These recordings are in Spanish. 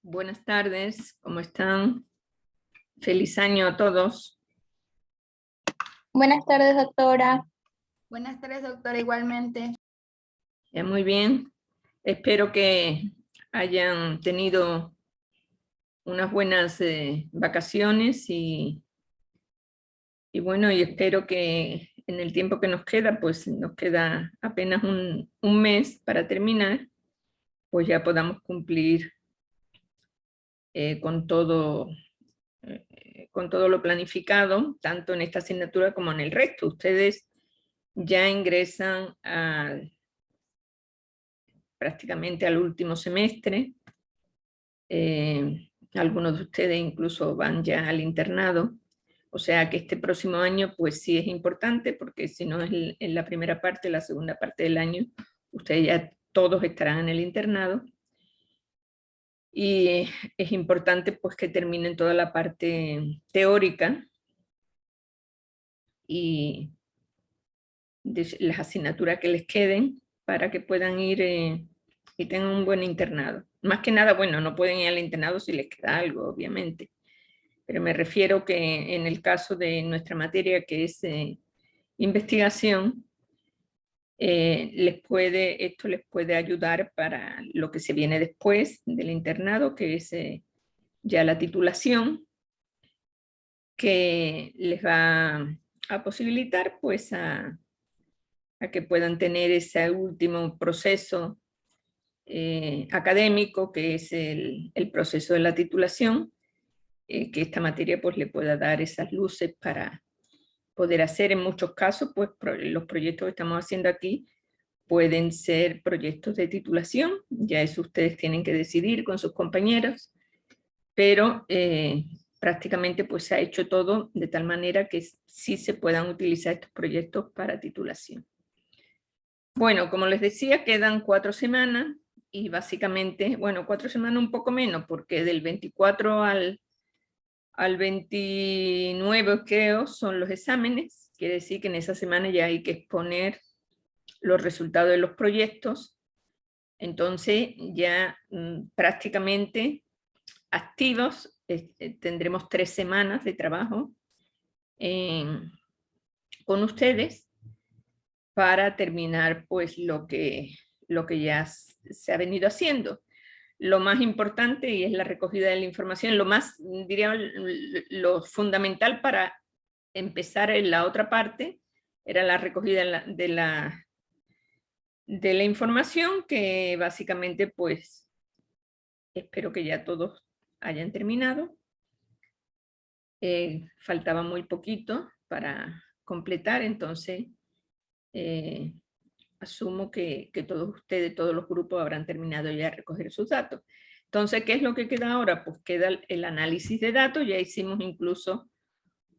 Buenas tardes, ¿cómo están? Feliz año a todos. Buenas tardes, doctora. Buenas tardes, doctora, igualmente. Ya, muy bien. Espero que hayan tenido unas buenas vacaciones y bueno, y espero que en el tiempo que nos queda, pues nos queda apenas un mes para terminar, pues ya podamos cumplir con todo lo planificado, tanto en esta asignatura como en el resto. Ustedes ya ingresan prácticamente al último semestre. Algunos de ustedes incluso van ya al internado. O sea que este próximo año pues sí es importante, porque si no es en la primera parte, la segunda parte del año, ustedes ya todos estarán en el internado. Y es importante pues que terminen toda la parte teórica y de las asignaturas que les queden para que puedan ir y tengan un buen internado. Más que nada, bueno, no pueden ir al internado si les queda algo, obviamente, pero me refiero que en el caso de nuestra materia, que es investigación, esto les puede ayudar para lo que se viene después del internado, que es ya la titulación, que les va a posibilitar pues a que puedan tener ese último proceso académico, que es el proceso de la titulación, que esta materia pues le pueda dar esas luces para poder hacer. En muchos casos pues los proyectos que estamos haciendo aquí pueden ser proyectos de titulación, ya eso ustedes tienen que decidir con sus compañeros, pero prácticamente pues se ha hecho todo de tal manera que sí se puedan utilizar estos proyectos para titulación. Bueno, como les decía, quedan 4 semanas y básicamente, bueno, 4 semanas un poco menos, porque del 24 al 29 creo son los exámenes. Quiere decir que en esa semana ya hay que exponer los resultados de los proyectos. Entonces ya prácticamente activos tendremos 3 semanas de trabajo con ustedes para terminar pues lo que ya se ha venido haciendo. Lo más importante, y es la recogida de la información, lo más, diría, lo fundamental para empezar en la otra parte, era la recogida de la información, que básicamente pues espero que ya todos hayan terminado. Faltaba muy poquito para completar, entonces asumo que todos ustedes, todos los grupos habrán terminado ya de recoger sus datos. Entonces, ¿qué es lo que queda ahora? Pues queda el análisis de datos. Ya hicimos incluso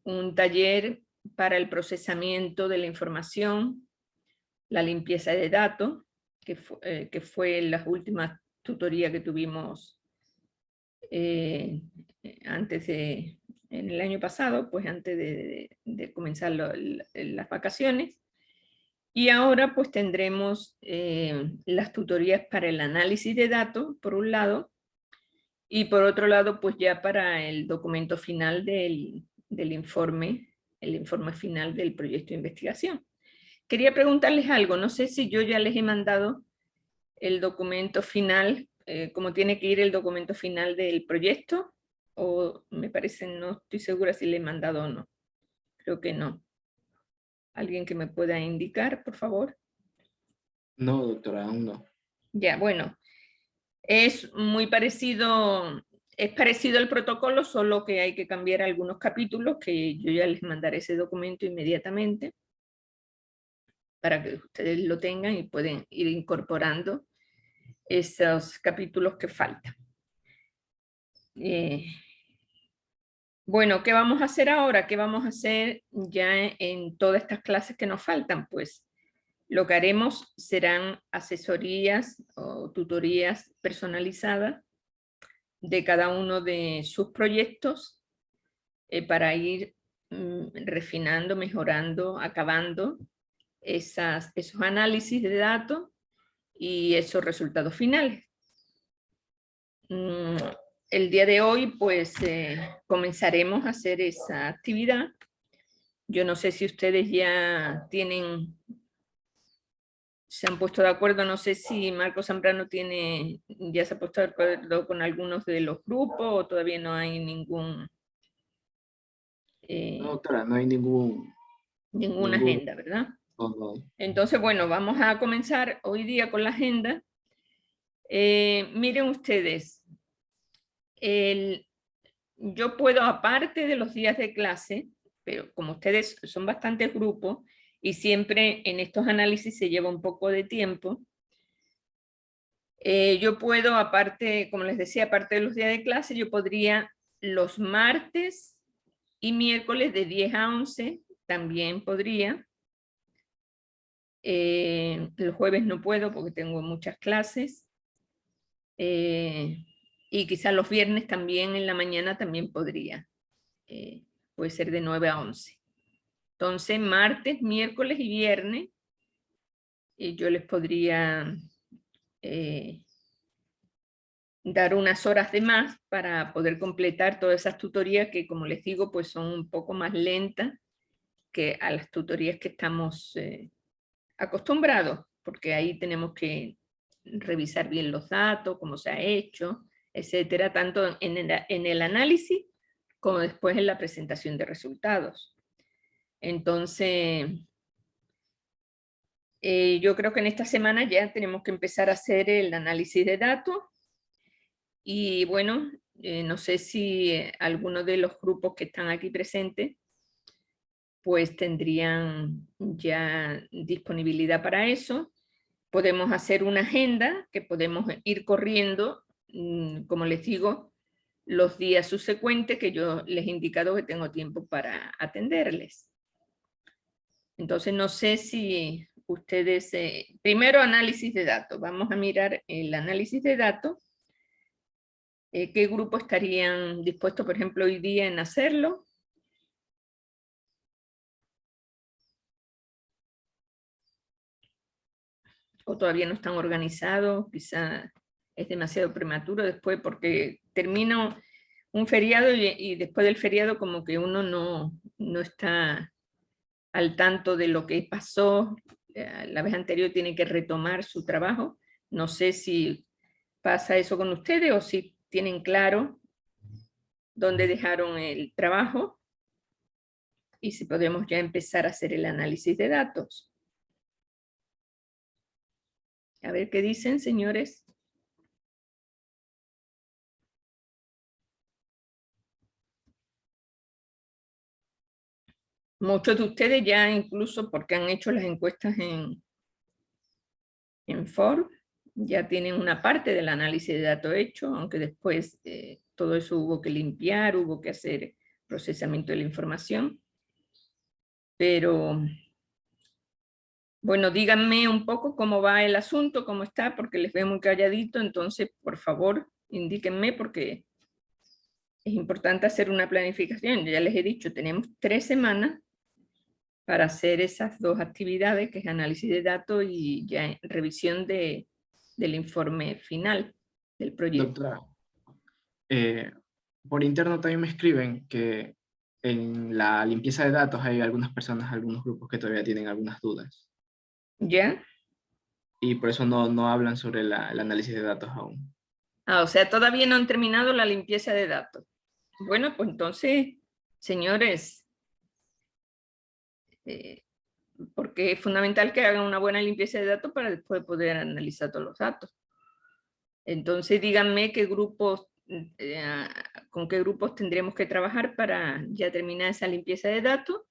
un taller para el procesamiento de la información, la limpieza de datos, que fue las últimas tutorías que tuvimos en el año pasado, pues antes de comenzar las vacaciones. Y ahora pues tendremos las tutorías para el análisis de datos, por un lado, y por otro lado pues ya para el documento final del informe, el informe final del proyecto de investigación. Quería preguntarles algo, no sé si yo ya les he mandado el documento final, cómo tiene que ir el documento final del proyecto, o me parece, no estoy segura si le he mandado o no, creo que no. ¿Alguien que me pueda indicar, por favor? No, doctora, aún no. Ya, bueno, es muy parecido, es parecido al protocolo, solo que hay que cambiar algunos capítulos, que yo ya les mandaré ese documento inmediatamente para que ustedes lo tengan y pueden ir incorporando esos capítulos que faltan. Bueno, ¿qué vamos a hacer ahora? ¿Qué vamos a hacer ya en todas estas clases que nos faltan? Pues lo que haremos serán asesorías o tutorías personalizadas de cada uno de sus proyectos para ir refinando, mejorando, acabando esos análisis de datos y esos resultados finales. el día de hoy, pues, comenzaremos a hacer esa actividad. Yo no sé si ustedes ya se han puesto de acuerdo, no sé si Marco Zambrano ya se ha puesto de acuerdo con algunos de los grupos o todavía no hay No, doctora, no hay ninguna agenda, ¿verdad? no. Entonces, bueno, vamos a comenzar hoy día con la agenda. Miren ustedes, yo puedo, aparte de los días de clase, pero como ustedes son bastantes grupos y siempre en estos análisis se lleva un poco de tiempo, yo puedo, aparte, como les decía, aparte de los días de clase, yo podría los martes y miércoles de 10 a 11, también podría. Los jueves no puedo porque tengo muchas clases. Y quizás los viernes también en la mañana también podría. Puede ser de 9 a 11. Entonces, martes, miércoles y viernes, yo les podría dar unas horas de más para poder completar todas esas tutorías que, como les digo, pues son un poco más lentas que a las tutorías que estamos acostumbrados, porque ahí tenemos que revisar bien los datos, cómo se ha hecho, etcétera, tanto en el análisis como después en la presentación de resultados. Entonces, yo creo que en esta semana ya tenemos que empezar a hacer el análisis de datos y bueno, no sé si alguno de los grupos que están aquí presentes pues tendrían ya disponibilidad para eso. Podemos hacer una agenda que podemos ir corriendo, como les digo, los días subsecuentes que yo les he indicado que tengo tiempo para atenderles. Entonces, no sé si ustedes, primero análisis de datos, vamos a mirar el análisis de datos, qué grupo estarían dispuestos, por ejemplo, hoy día en hacerlo. O todavía no están organizados, quizá es demasiado prematuro después porque termino un feriado y después del feriado como que uno no está al tanto de lo que pasó. La vez anterior tiene que retomar su trabajo. No sé si pasa eso con ustedes o si tienen claro dónde dejaron el trabajo y si podemos ya empezar a hacer el análisis de datos. A ver qué dicen, señores. Muchos de ustedes ya incluso porque han hecho las encuestas en Form, ya tienen una parte del análisis de datos hecho, aunque después todo eso hubo que limpiar, hubo que hacer procesamiento de la información. Pero, bueno, díganme un poco cómo va el asunto, cómo está, porque les veo muy calladito, entonces, por favor, indíquenme, porque es importante hacer una planificación. Ya les he dicho, tenemos 3 semanas para hacer esas dos actividades, que es análisis de datos y ya revisión del informe final del proyecto. Doctora, por interno también me escriben que en la limpieza de datos hay algunas personas, algunos grupos que todavía tienen algunas dudas. ¿Ya? Y por eso no hablan sobre el análisis de datos aún. O sea, todavía no han terminado la limpieza de datos. Bueno, pues entonces, señores, porque es fundamental que hagan una buena limpieza de datos para después poder analizar todos los datos. Entonces, díganme qué grupos, con qué grupos tendremos que trabajar para ya terminar esa limpieza de datos.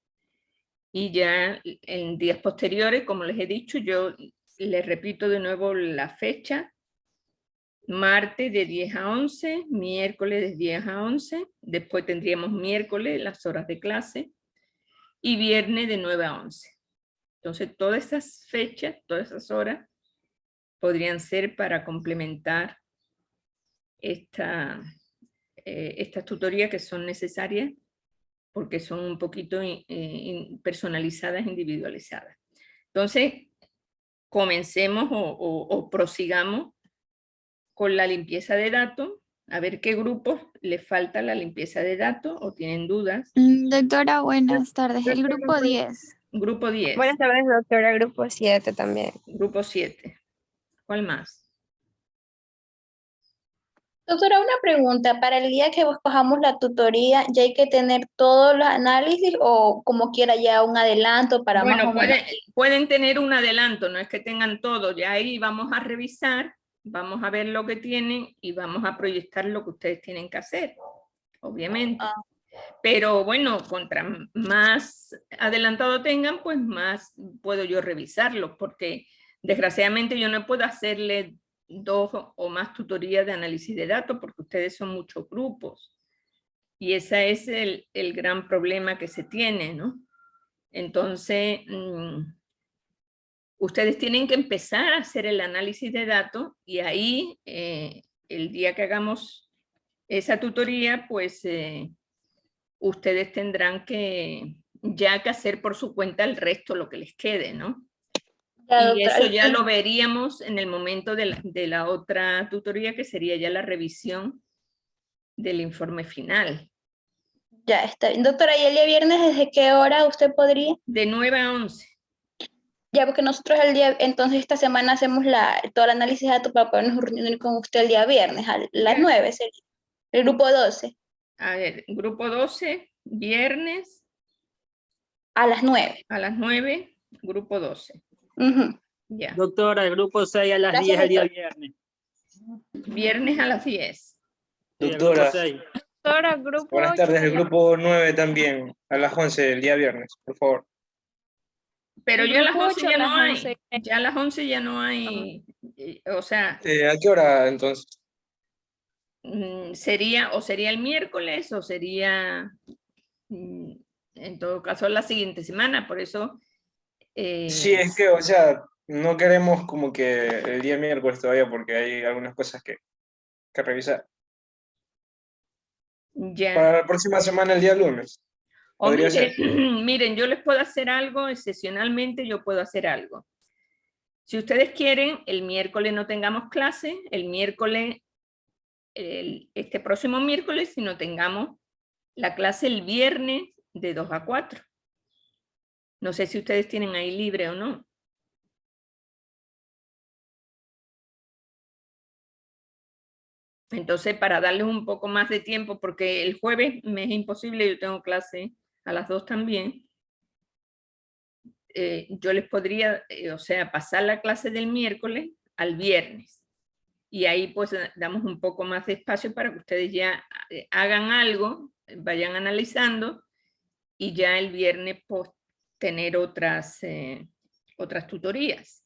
Y ya en días posteriores, como les he dicho, yo les repito de nuevo la fecha. Martes de 10 a 11, miércoles de 10 a 11, después tendríamos miércoles las horas de clase y viernes de 9 a 11. Entonces, todas esas fechas, todas esas horas podrían ser para complementar estas tutorías que son necesarias porque son un poquito personalizadas, individualizadas. Entonces, comencemos o prosigamos con la limpieza de datos. A ver qué grupos les falta la limpieza de datos o tienen dudas. Doctora, buenas tardes. El grupo 10. Grupo 10. Buenas tardes, doctora. Grupo 7 también. Grupo 7. ¿Cuál más? Doctora, una pregunta. Para el día que escojamos la tutoría, ¿ya hay que tener todos los análisis o como quiera ya un adelanto para más Bueno, o menos? pueden tener un adelanto, no es que tengan todo. Ya ahí vamos a revisar, vamos a ver lo que tienen y vamos a proyectar lo que ustedes tienen que hacer, obviamente. Ah. Pero bueno, contra más adelantado tengan, pues más puedo yo revisarlo, porque desgraciadamente yo no puedo hacerle 2 o más tutorías de análisis de datos, porque ustedes son muchos grupos. Y ese es el gran problema que se tiene, ¿no? Entonces, ustedes tienen que empezar a hacer el análisis de datos y ahí, el día que hagamos esa tutoría, pues ustedes tendrán que ya que hacer por su cuenta el resto, lo que les quede, ¿no? Ya, Y doctora, eso ya lo veríamos en el momento de la otra tutoría, que sería ya la revisión del informe final. ya está bien. Doctora, ¿y el día viernes desde qué hora usted podría? De 9 a 11. Ya, porque nosotros el día, entonces esta semana hacemos todo el análisis de datos para podernos reunir con usted el día viernes, a las 9 sería. El grupo 12. A ver, grupo 12, viernes. A las 9. A las 9, grupo 12. Ya. Doctora, el grupo 6 a las Gracias, 10 el día doctor. viernes. Viernes a las 10. Sí, el Doctora, grupo 6. Doctora, grupo buenas 8 tardes, a el las- grupo 9 también, a las 11 el día viernes, por favor. Pero El ya a las grupo 11 8 a ya no las hay. 11. Ya a las 11 ya no hay. O sea, ¿A qué hora entonces? sería el miércoles o sería, en todo caso, la siguiente semana. Por eso, Sí, es que, o sea, no queremos como que el día miércoles todavía porque hay algunas cosas que revisar. ya. Para la próxima semana, el día lunes. O Podría miren, yo les puedo hacer algo, excepcionalmente yo puedo hacer algo. Si ustedes quieren, el miércoles no tengamos clase, el miércoles, este próximo miércoles, sino tengamos la clase el viernes de 2 a 4. No sé si ustedes tienen ahí libre o no. Entonces, para darles un poco más de tiempo, porque el jueves me es imposible, yo tengo clase a las 2 también. Yo les podría, o sea, pasar la clase del miércoles al viernes. Y ahí pues damos un poco más de espacio para que ustedes ya hagan algo, vayan analizando y ya el viernes pues tener otras tutorías.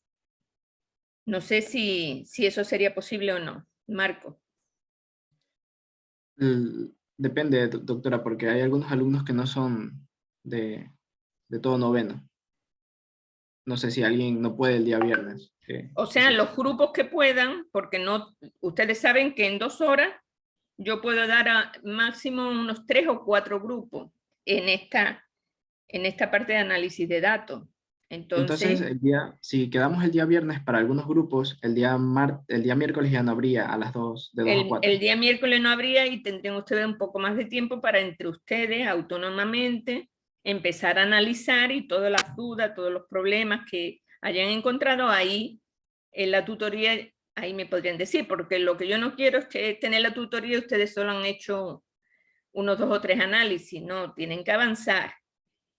No sé si eso sería posible o no. Marco. Depende, doctora, porque hay algunos alumnos que no son de todo noveno. No sé si alguien no puede el día viernes. O sea, los grupos que puedan, porque no, ustedes saben que en 2 horas yo puedo dar a máximo unos 3 o 4 grupos en esta parte de análisis de datos. Entonces si quedamos el día viernes para algunos grupos, el día miércoles ya no habría a las 2, de 2 a 4. El día miércoles no habría y tendrían ustedes un poco más de tiempo para entre ustedes autónomamente empezar a analizar y todas las dudas, todos los problemas que hayan encontrado ahí en la tutoría, ahí me podrían decir, porque lo que yo no quiero es que tener la tutoría ustedes solo han hecho unos 2 o 3 análisis, no, tienen que avanzar.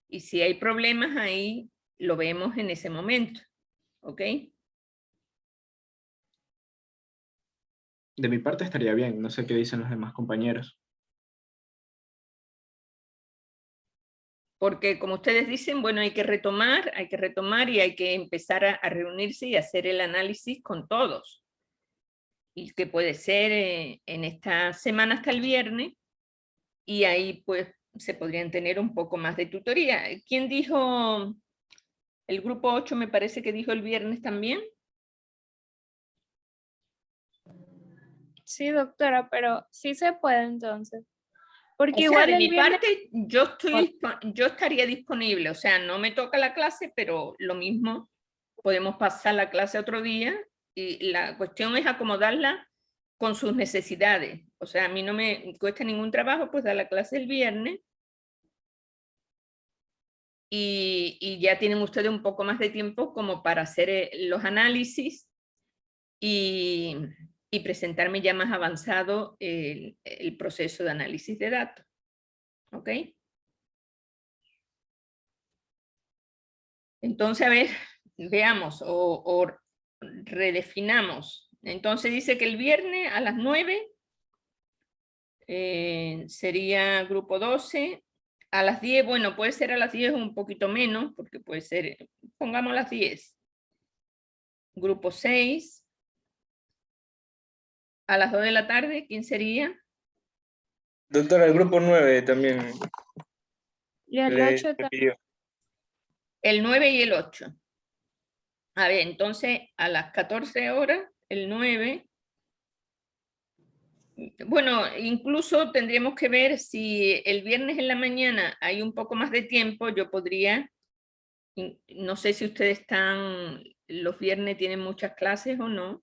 Y si hay problemas ahí, lo vemos en ese momento, ¿ok? De mi parte estaría bien, no sé qué dicen los demás compañeros. Porque como ustedes dicen, bueno, hay que retomar y hay que empezar a reunirse y hacer el análisis con todos. Y que puede ser en esta semana hasta el viernes, y ahí pues se podrían tener un poco más de tutoría. ¿Quién dijo? El grupo 8 me parece que dijo el viernes también. Sí, doctora, pero sí se puede entonces. Porque O sea, igual de el mi viernes... parte, yo estaría disponible. O sea, no me toca la clase, pero lo mismo, podemos pasar la clase otro día. Y la cuestión es acomodarla con sus necesidades. O sea, a mí no me cuesta ningún trabajo pues dar la clase el viernes y ya tienen ustedes un poco más de tiempo como para hacer los análisis y presentarme ya más avanzado el proceso de análisis de datos. ¿Ok? Entonces, a ver, veamos o redefinamos. Entonces dice que el viernes a las 9 sería grupo 12. A las 10, bueno, puede ser a las 10 un poquito menos, porque puede ser, pongamos las 10. Grupo 6. A las 2 de la tarde, ¿quién sería? Doctora, el grupo 9 también. Y el le 8 pidió. El 9 y el 8. A ver, entonces a las 14 horas, el 9. Bueno, incluso tendríamos que ver si el viernes en la mañana hay un poco más de tiempo, yo podría, no sé si ustedes están, los viernes tienen muchas clases o no.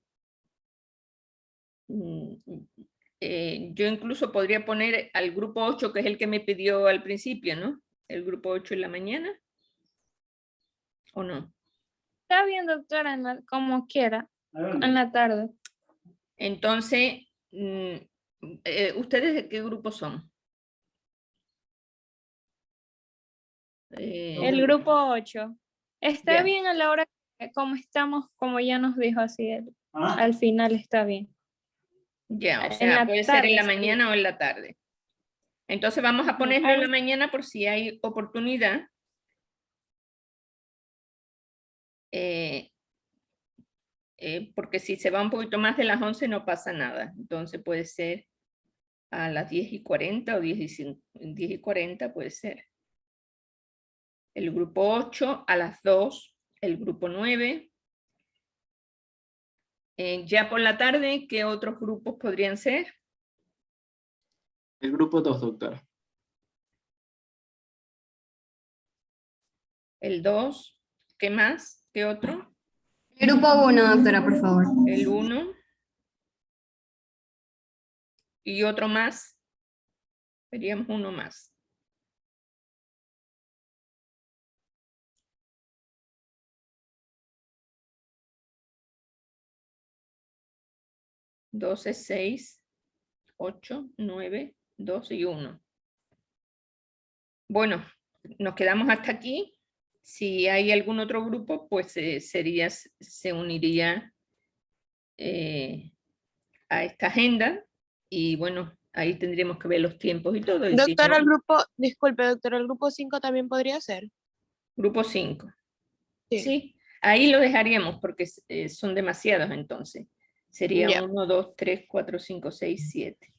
Yo incluso podría poner al grupo 8, que es el que me pidió al principio, ¿no? El grupo 8 en la mañana. ¿O no? está bien, doctora, como quiera, en la tarde. Entonces, ¿ustedes de qué grupo son? El grupo 8. Está Ya. bien a la hora como estamos, como ya nos dijo así, al final está bien. Ya, o En sea, la puede ser en la tarde, sí. mañana o en la tarde. Entonces vamos a ponerlo en la mañana por si hay oportunidad. Porque si se va un poquito más de las 11 no pasa nada. Entonces puede ser a las 10:40 o 10:40 puede ser. El grupo 8 a las 2, el grupo 9. Ya por la tarde, ¿qué otros grupos podrían ser? El grupo 2, doctora. El 2, ¿qué más? ¿Qué otro? Grupo 1, doctora, por favor. El 1. Y otro más. Veríamos uno más. Doce, 6, 8, 9, 2 y 1. Bueno, nos quedamos hasta aquí. Si hay algún otro grupo, pues se uniría a esta agenda y bueno, ahí tendríamos que ver los tiempos y todo. Y si Doctora, no, el grupo, disculpe, doctora, el grupo 5 también podría ser. grupo 5. Sí. Sí, ahí lo dejaríamos porque son demasiados entonces. Sería Ya. 1, 2, 3, 4, 5, 6, 7.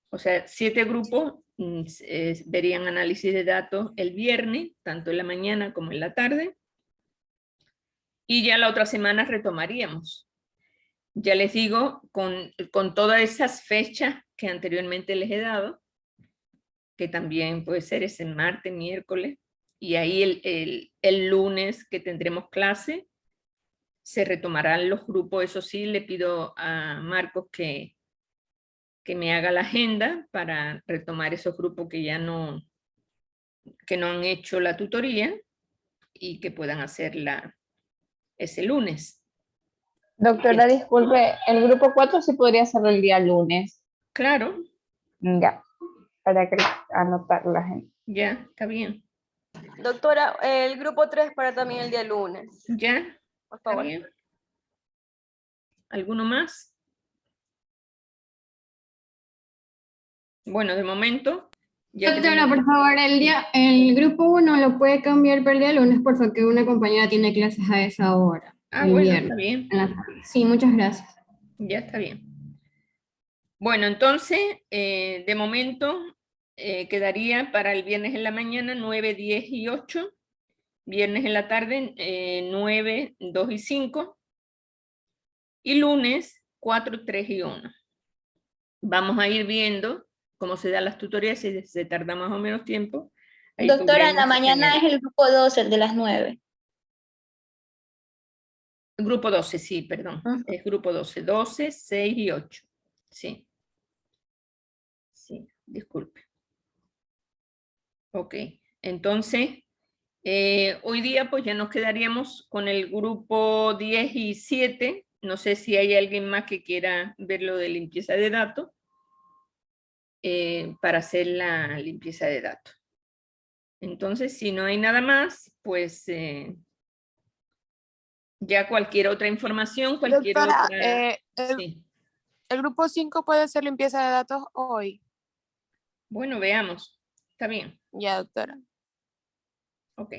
O sea, 7 grupos verían análisis de datos el viernes, tanto en la mañana como en la tarde. Y ya la otra semana retomaríamos. Ya les digo, con todas esas fechas que anteriormente les he dado, que también puede ser ese martes, miércoles, y ahí el lunes que tendremos clase, se retomarán los grupos. Eso sí, le pido a Marcos que me haga la agenda para retomar esos grupos que ya no han hecho la tutoría y que puedan hacerla ese lunes. Doctora, disculpe, el grupo 4 sí podría hacerlo el día lunes. Claro. Ya, para que anotar la gente. Ya, está bien. Doctora, el grupo 3 para también el día lunes. Ya, por favor. Está bien. ¿Alguno más? Bueno, de momento. Doctora, por favor, el grupo 1 lo puede cambiar para el día lunes, por favor, que una compañera tiene clases a esa hora. Bueno, viernes, está bien. en la tarde. Sí, muchas gracias. Ya está bien. Bueno, entonces, de momento, quedaría para el viernes en la mañana 9, 10 y 8. Viernes en la tarde 9, 2 y 5. Y lunes 4, 3 y 1. Vamos a ir viendo cómo se dan las tutorías, si se tarda más o menos tiempo. Ahí Doctora, en la podremos mañana es el grupo 2, el de las 9. Grupo 12, sí, perdón. Es grupo 12. 12, 6 y 8. Sí. Sí, disculpe. Ok, entonces, hoy día pues ya nos quedaríamos con el grupo 10 y 7. No sé si hay alguien más que quiera ver lo de limpieza de datos para hacer la limpieza de datos. Entonces, si no hay nada más, pues ya cualquier otra información, cualquier Doctora, otra... sí. el grupo 5 puede hacer limpieza de datos hoy. Bueno, veamos. Está bien. Ya, doctora. Ok.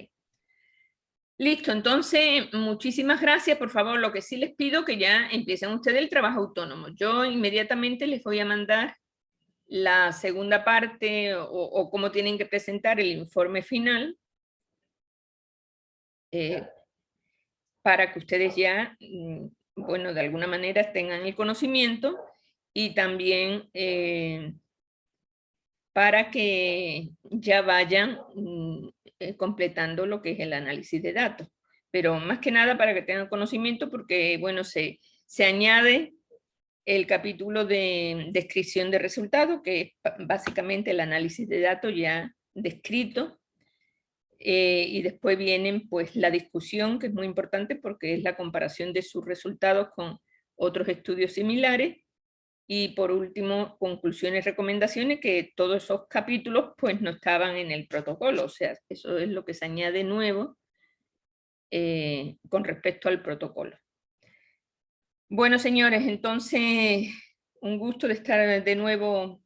Listo, entonces, muchísimas gracias. Por favor, lo que sí les pido que ya empiecen ustedes el trabajo autónomo. Yo inmediatamente les voy a mandar la segunda parte o cómo tienen que presentar el informe final para que ustedes ya, bueno, de alguna manera tengan el conocimiento y también para que ya vayan completando lo que es el análisis de datos. Pero más que nada para que tengan conocimiento porque, bueno, se añade el capítulo de descripción de resultados, que es básicamente el análisis de datos ya descrito, y después vienen pues la discusión, que es muy importante porque es la comparación de sus resultados con otros estudios similares, y por último, conclusiones, recomendaciones, que todos esos capítulos pues no estaban en el protocolo, o sea, eso es lo que se añade nuevo con respecto al protocolo. Bueno, señores, entonces un gusto de estar de nuevo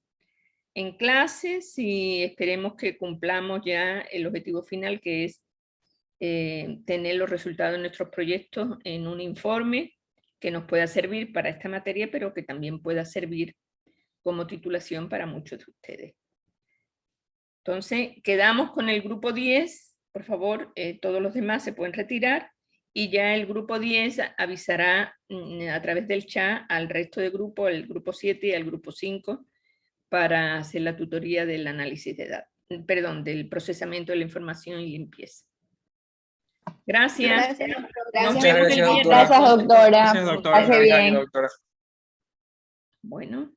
en clases y esperemos que cumplamos ya el objetivo final, que es tener los resultados de nuestros proyectos en un informe que nos pueda servir para esta materia, pero que también pueda servir como titulación para muchos de ustedes. Entonces, quedamos con el grupo 10, por favor, todos los demás se pueden retirar, y ya el grupo 10 avisará a través del chat al resto de grupos, al grupo 7 y al grupo 5, para hacer la tutoría del análisis de datos, perdón, del procesamiento de la información y limpieza. Gracias. Gracias, Muchas gracias, doctora. Gracias, doctora. Gracias, doctora. Hace Gracias, bien. doctora. Bueno.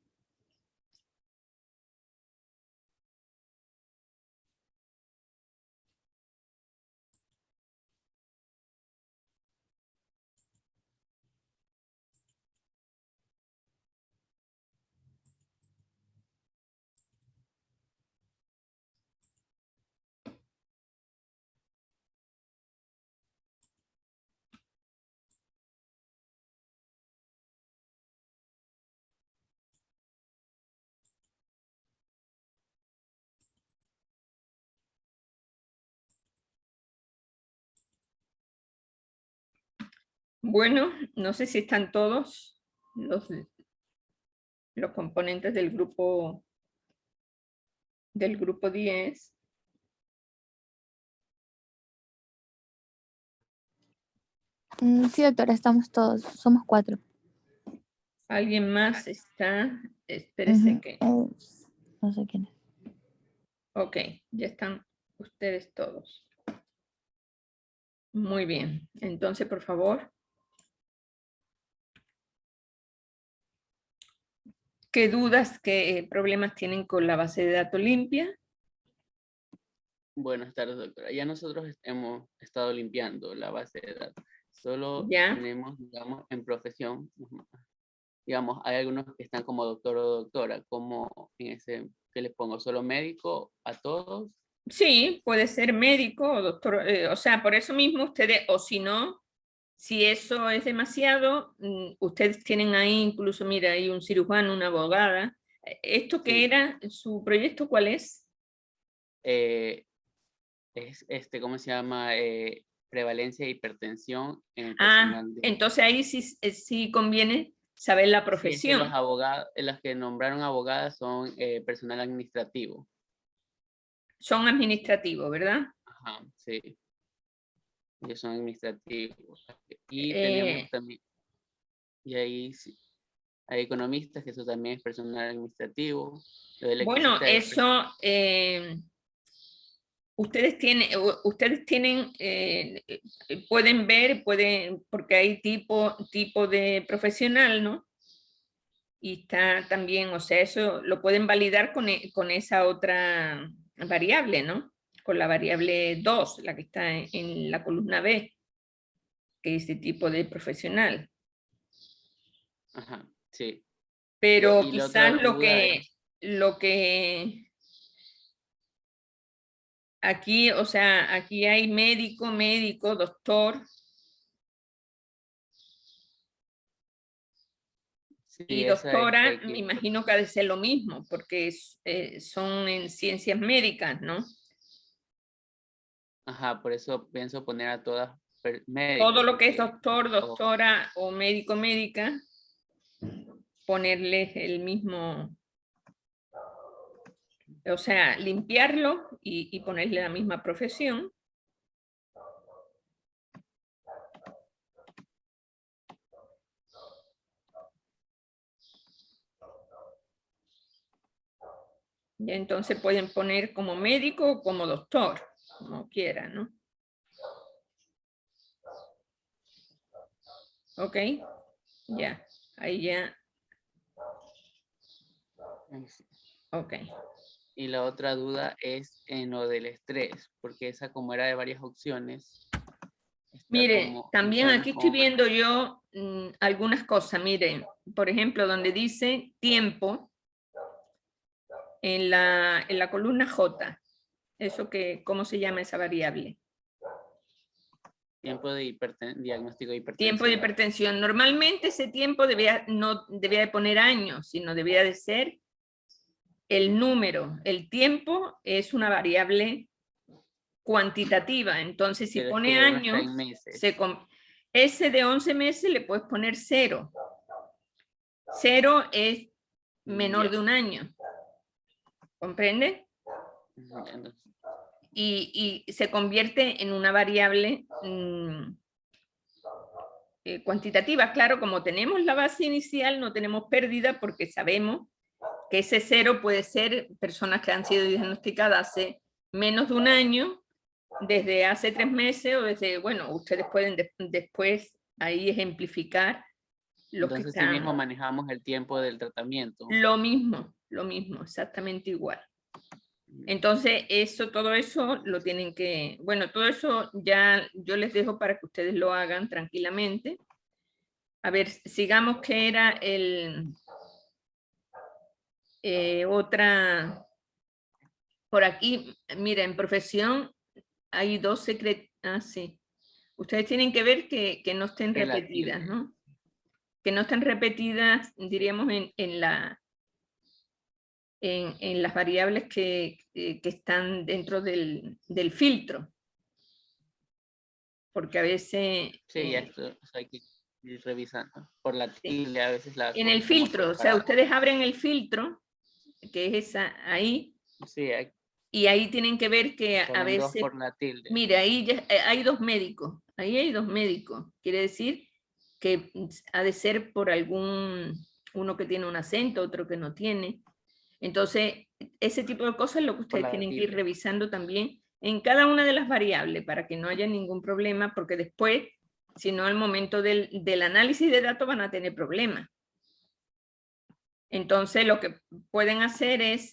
Bueno, no sé si están todos los componentes del grupo 10. Sí, doctora, estamos todos, somos 4. ¿Alguien más está? Espérese que... No sé quién es. Ok, ya están ustedes todos. Muy bien, entonces por favor. ¿Qué dudas, qué problemas tienen con la base de datos limpia? Buenas tardes, doctora. Ya nosotros hemos estado limpiando la base de datos. Solo ¿Ya? tenemos, digamos, en profesión, digamos, hay algunos que están como doctor o doctora, como en ese, ¿qué les pongo? ¿Solo médico a todos? Sí, puede ser médico o doctor, o sea, por eso mismo ustedes, o si no, si eso es demasiado, ustedes tienen ahí incluso, mira, hay un cirujano, una abogada. ¿Esto qué era? ¿Su proyecto cuál es? Es ¿cómo se llama? Prevalencia de hipertensión en el personal de... Entonces ahí sí conviene saber la Sí, es que profesión. los abogados, las que nombraron abogadas son personal administrativo. Son administrativos, ¿verdad? Ajá, sí. Ellos son administrativos. Y tenemos también, y ahí sí, hay economistas, que eso también es personal administrativo. Bueno, eso, ustedes tienen, pueden ver, porque hay tipo de profesional, ¿no? Y está también, o sea, eso lo pueden validar con esa otra variable, ¿no? Con la variable 2, la que está en la columna B, que es de tipo de profesional. Ajá, sí. Pero Y la quizás otra duda es- lo que aquí, o sea, aquí hay médico, doctor. Sí, Y esa es doctora, que me hay que- imagino que ha de ser lo mismo, porque son en ciencias médicas, ¿no? Ajá, por eso pienso poner a todas médicos. Todo lo que es porque- doctor, doctora o médico, médica, ponerles el mismo, o sea, limpiarlo y ponerle la misma profesión. Y entonces pueden poner como médico o como doctor, como quieran, ¿no? Ok, ya, ahí ya, ok. Y la otra duda es en lo del estrés, porque esa como era de varias opciones. está Miren, como- también sabemos aquí cómo estoy viendo yo algunas cosas. Miren, por ejemplo, donde dice tiempo, en la columna J, eso que, ¿cómo se llama esa variable? Tiempo de diagnóstico de hipertensión. Tiempo de hipertensión. Normalmente ese tiempo no debía de poner años, sino debía de ser el número. El tiempo es una variable cuantitativa, entonces si Pero es pone que uno está años, en meses. ese de 11 meses le puedes poner 0. 0 es menor Ya. de un año. ¿Comprende? Entonces, Y se convierte en una variable cuantitativa. Claro, como tenemos la base inicial, no tenemos pérdida porque sabemos que ese 0 puede ser personas que han sido diagnosticadas hace menos de un año, desde hace 3 meses o desde, bueno, ustedes pueden después ahí ejemplificar los que entonces sí están. mismo manejamos el tiempo del tratamiento. Lo mismo, exactamente igual. Entonces, todo eso lo tienen que, bueno, todo eso ya yo les dejo para que ustedes lo hagan tranquilamente. A ver, sigamos que era otra, por aquí, mira, en profesión hay 2 secretos, sí. Ustedes tienen que ver que no estén Que la repetidas, tilde. ¿no? Que no estén repetidas, diríamos, en las variables que están dentro del filtro. Porque a veces... Sí, ya esto hay que ir revisando. Por la tilde a veces la en el como filtro, o sea, separada. ustedes abren el filtro, que es esa ahí, Sí, y ahí tienen que ver que a ponen dos veces... por la tilde. Mire, ahí hay 2 médicos, ahí hay 2 médicos. Quiere decir que ha de ser por uno que tiene un acento, otro que no tiene. Entonces, ese tipo de cosas es lo que ustedes la tienen que ir tilde. revisando también en cada una de las variables para que no haya ningún problema, porque después, si no, al momento del análisis de datos van a tener problemas. Entonces, lo que pueden hacer es...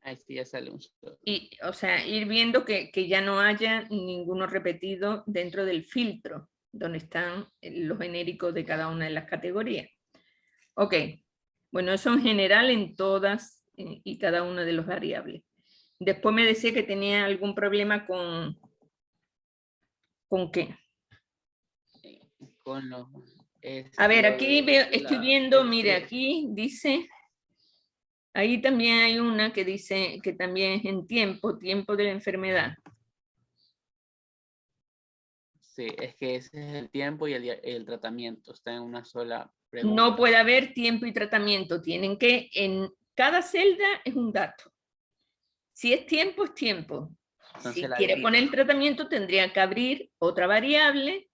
Ahí sí ya sale un solo. o sea, ir viendo que ya no haya ninguno repetido dentro del filtro, donde están los genéricos de cada una de las categorías. Ok, bueno, eso en general en todas y cada una de las variables. Después me decía que tenía algún problema ¿con qué? Con los... A ver, aquí de estoy la viendo, mire, estrés. aquí dice... Ahí también hay una que dice que también es en tiempo de la enfermedad. Sí, es que ese es el tiempo y el tratamiento. Está en una sola pregunta. No puede haber tiempo y tratamiento. Tienen que, en cada celda es un dato. Si es tiempo, es tiempo. Entonces Si la quiere divide. poner el tratamiento, tendría que abrir otra variable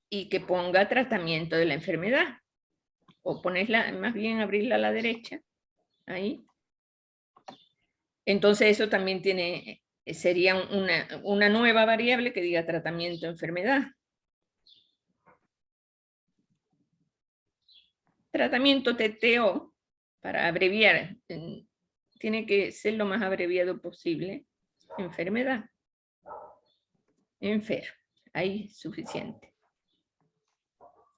y que ponga tratamiento de la enfermedad. O ponerla, más bien abrirla a la derecha. Ahí. Entonces eso también sería una nueva variable que diga tratamiento de enfermedad. tratamiento TTO, para abreviar, tiene que ser lo más abreviado posible. Enfermedad. Enfermo. Ahí es suficiente.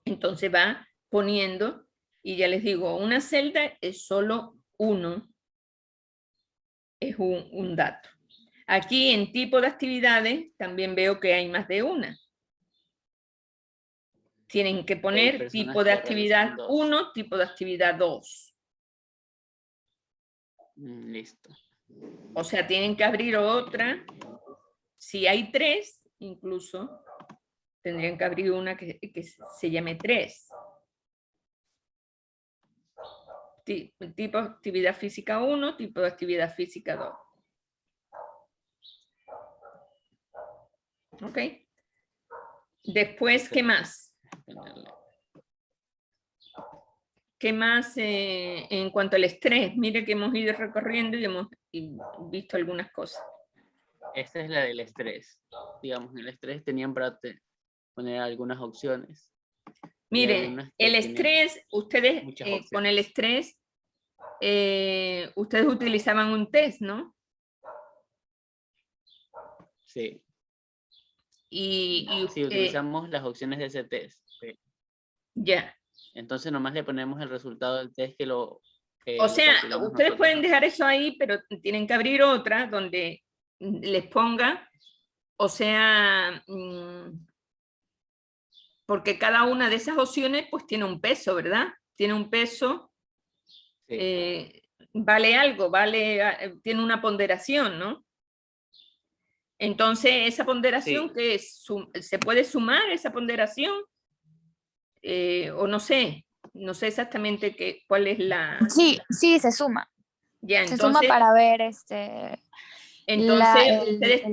Entonces va poniendo, y ya les digo, una celda es solo uno. Es un dato. Aquí en tipo de actividades también veo que hay más de una. Tienen que poner tipo de actividad 1, tipo de actividad 2. Listo. O sea, tienen que abrir otra. Si hay 3, incluso, tendrían que abrir una que se llame 3. Tipo de actividad física 1, tipo de actividad física 2. ¿Ok? Después, ¿qué más? ¿Qué más en cuanto al estrés? Mire que hemos ido recorriendo y hemos visto algunas cosas. Esta es la del estrés. Digamos, en el estrés tenían para poner algunas opciones. Miren, el estrés, ustedes con el estrés, ustedes utilizaban un test, ¿no? Sí. Sí, utilizamos las opciones de ese test. Sí. Ya. Entonces nomás le ponemos el resultado del test que lo... o sea, ustedes pueden dejar eso ahí, pero tienen que abrir otra donde les ponga, o sea, porque cada una de esas opciones pues tiene un peso, ¿verdad? Tiene un peso, sí. Vale algo, tiene una ponderación, ¿no? Entonces, esa ponderación, sí. ¿Qué es? ¿Se puede sumar esa ponderación? O no sé exactamente cuál es la... Sí, se suma. Ya, entonces, se suma para ver entonces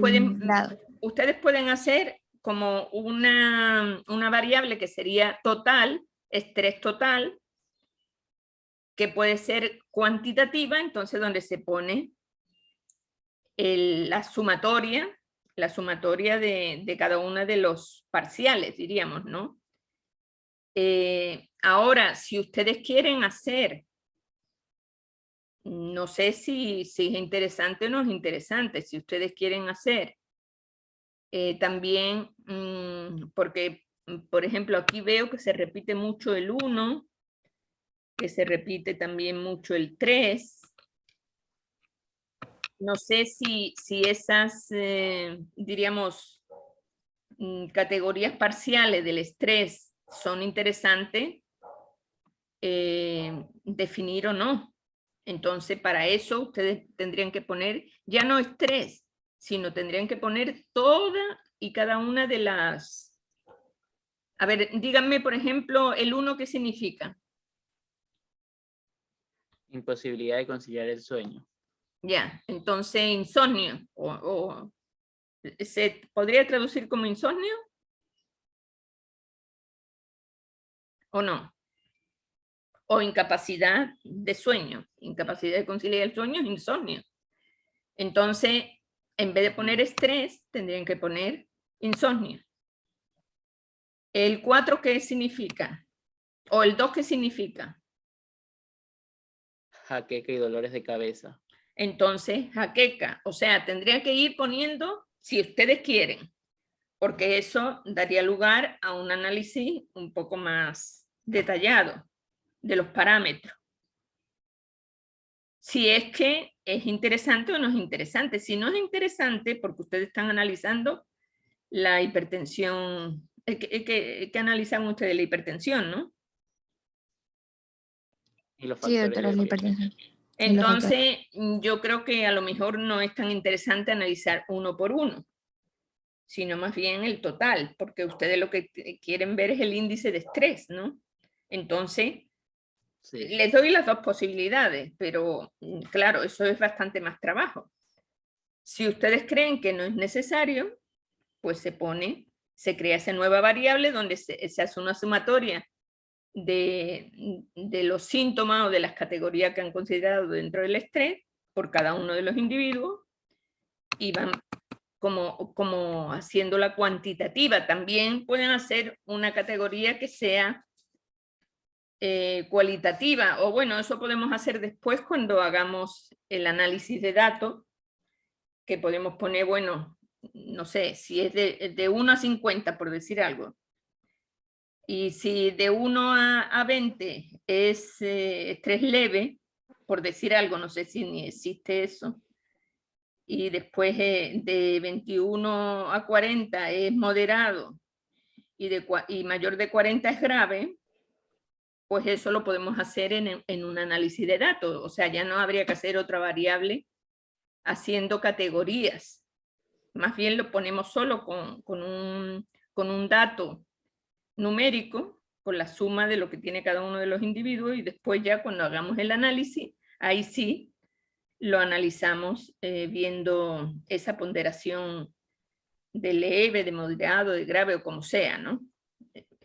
ustedes pueden hacer como una variable que sería total, estrés total, que puede ser cuantitativa, entonces donde se pone la sumatoria de cada uno de los parciales, diríamos, ¿no? Ahora, si ustedes quieren hacer, no sé si es interesante o no es interesante, si ustedes quieren hacer también, porque, por ejemplo, aquí veo que se repite mucho el 1, que se repite también mucho el 3. No sé si esas, diríamos, categorías parciales del estrés son interesantes definir o no. Entonces, para eso ustedes tendrían que poner, ya no estrés, sino tendrían que poner toda y cada una de las... A ver, díganme, por ejemplo, el 1, ¿qué significa? Imposibilidad de conciliar el sueño. Ya, entonces insomnio, ¿se podría traducir como insomnio? ¿O no? O incapacidad de sueño, incapacidad de conciliar el sueño es insomnio. Entonces, en vez de poner estrés, tendrían que poner insomnio. ¿El 4 qué significa? ¿O el 2 qué significa? Jaqueca y dolores de cabeza. Entonces, jaqueca. O sea, tendría que ir poniendo, si ustedes quieren, porque eso daría lugar a un análisis un poco más detallado de los parámetros. Si es que es interesante o no es interesante. Si no es interesante, porque ustedes están analizando la hipertensión, ¿qué analizan ustedes? La hipertensión, ¿no? Y los factores doctora, la hipertensión. Entonces, yo creo que a lo mejor no es tan interesante analizar uno por uno, sino más bien el total, porque ustedes lo que quieren ver es el índice de estrés, ¿no? Entonces, sí, les doy las dos posibilidades, pero claro, eso es bastante más trabajo. Si ustedes creen que no es necesario, pues se crea esa nueva variable donde se hace una sumatoria de los síntomas o de las categorías que han considerado dentro del estrés por cada uno de los individuos y van como haciendo la cuantitativa. También pueden hacer una categoría que sea cualitativa, o bueno, eso podemos hacer después cuando hagamos el análisis de datos, que podemos poner, bueno, no sé, si es de 1 a 50, por decir algo. Y si de 1 a 20 es estrés leve, por decir algo, no sé si ni existe eso, y después de 21 a 40 es moderado, y mayor de 40 es grave, pues eso lo podemos hacer en un análisis de datos. O sea, ya no habría que hacer otra variable haciendo categorías. Más bien lo ponemos solo con un dato numérico, con la suma de lo que tiene cada uno de los individuos, y después ya cuando hagamos el análisis, ahí sí lo analizamos viendo esa ponderación de leve, de moderado, de grave o como sea, ¿no?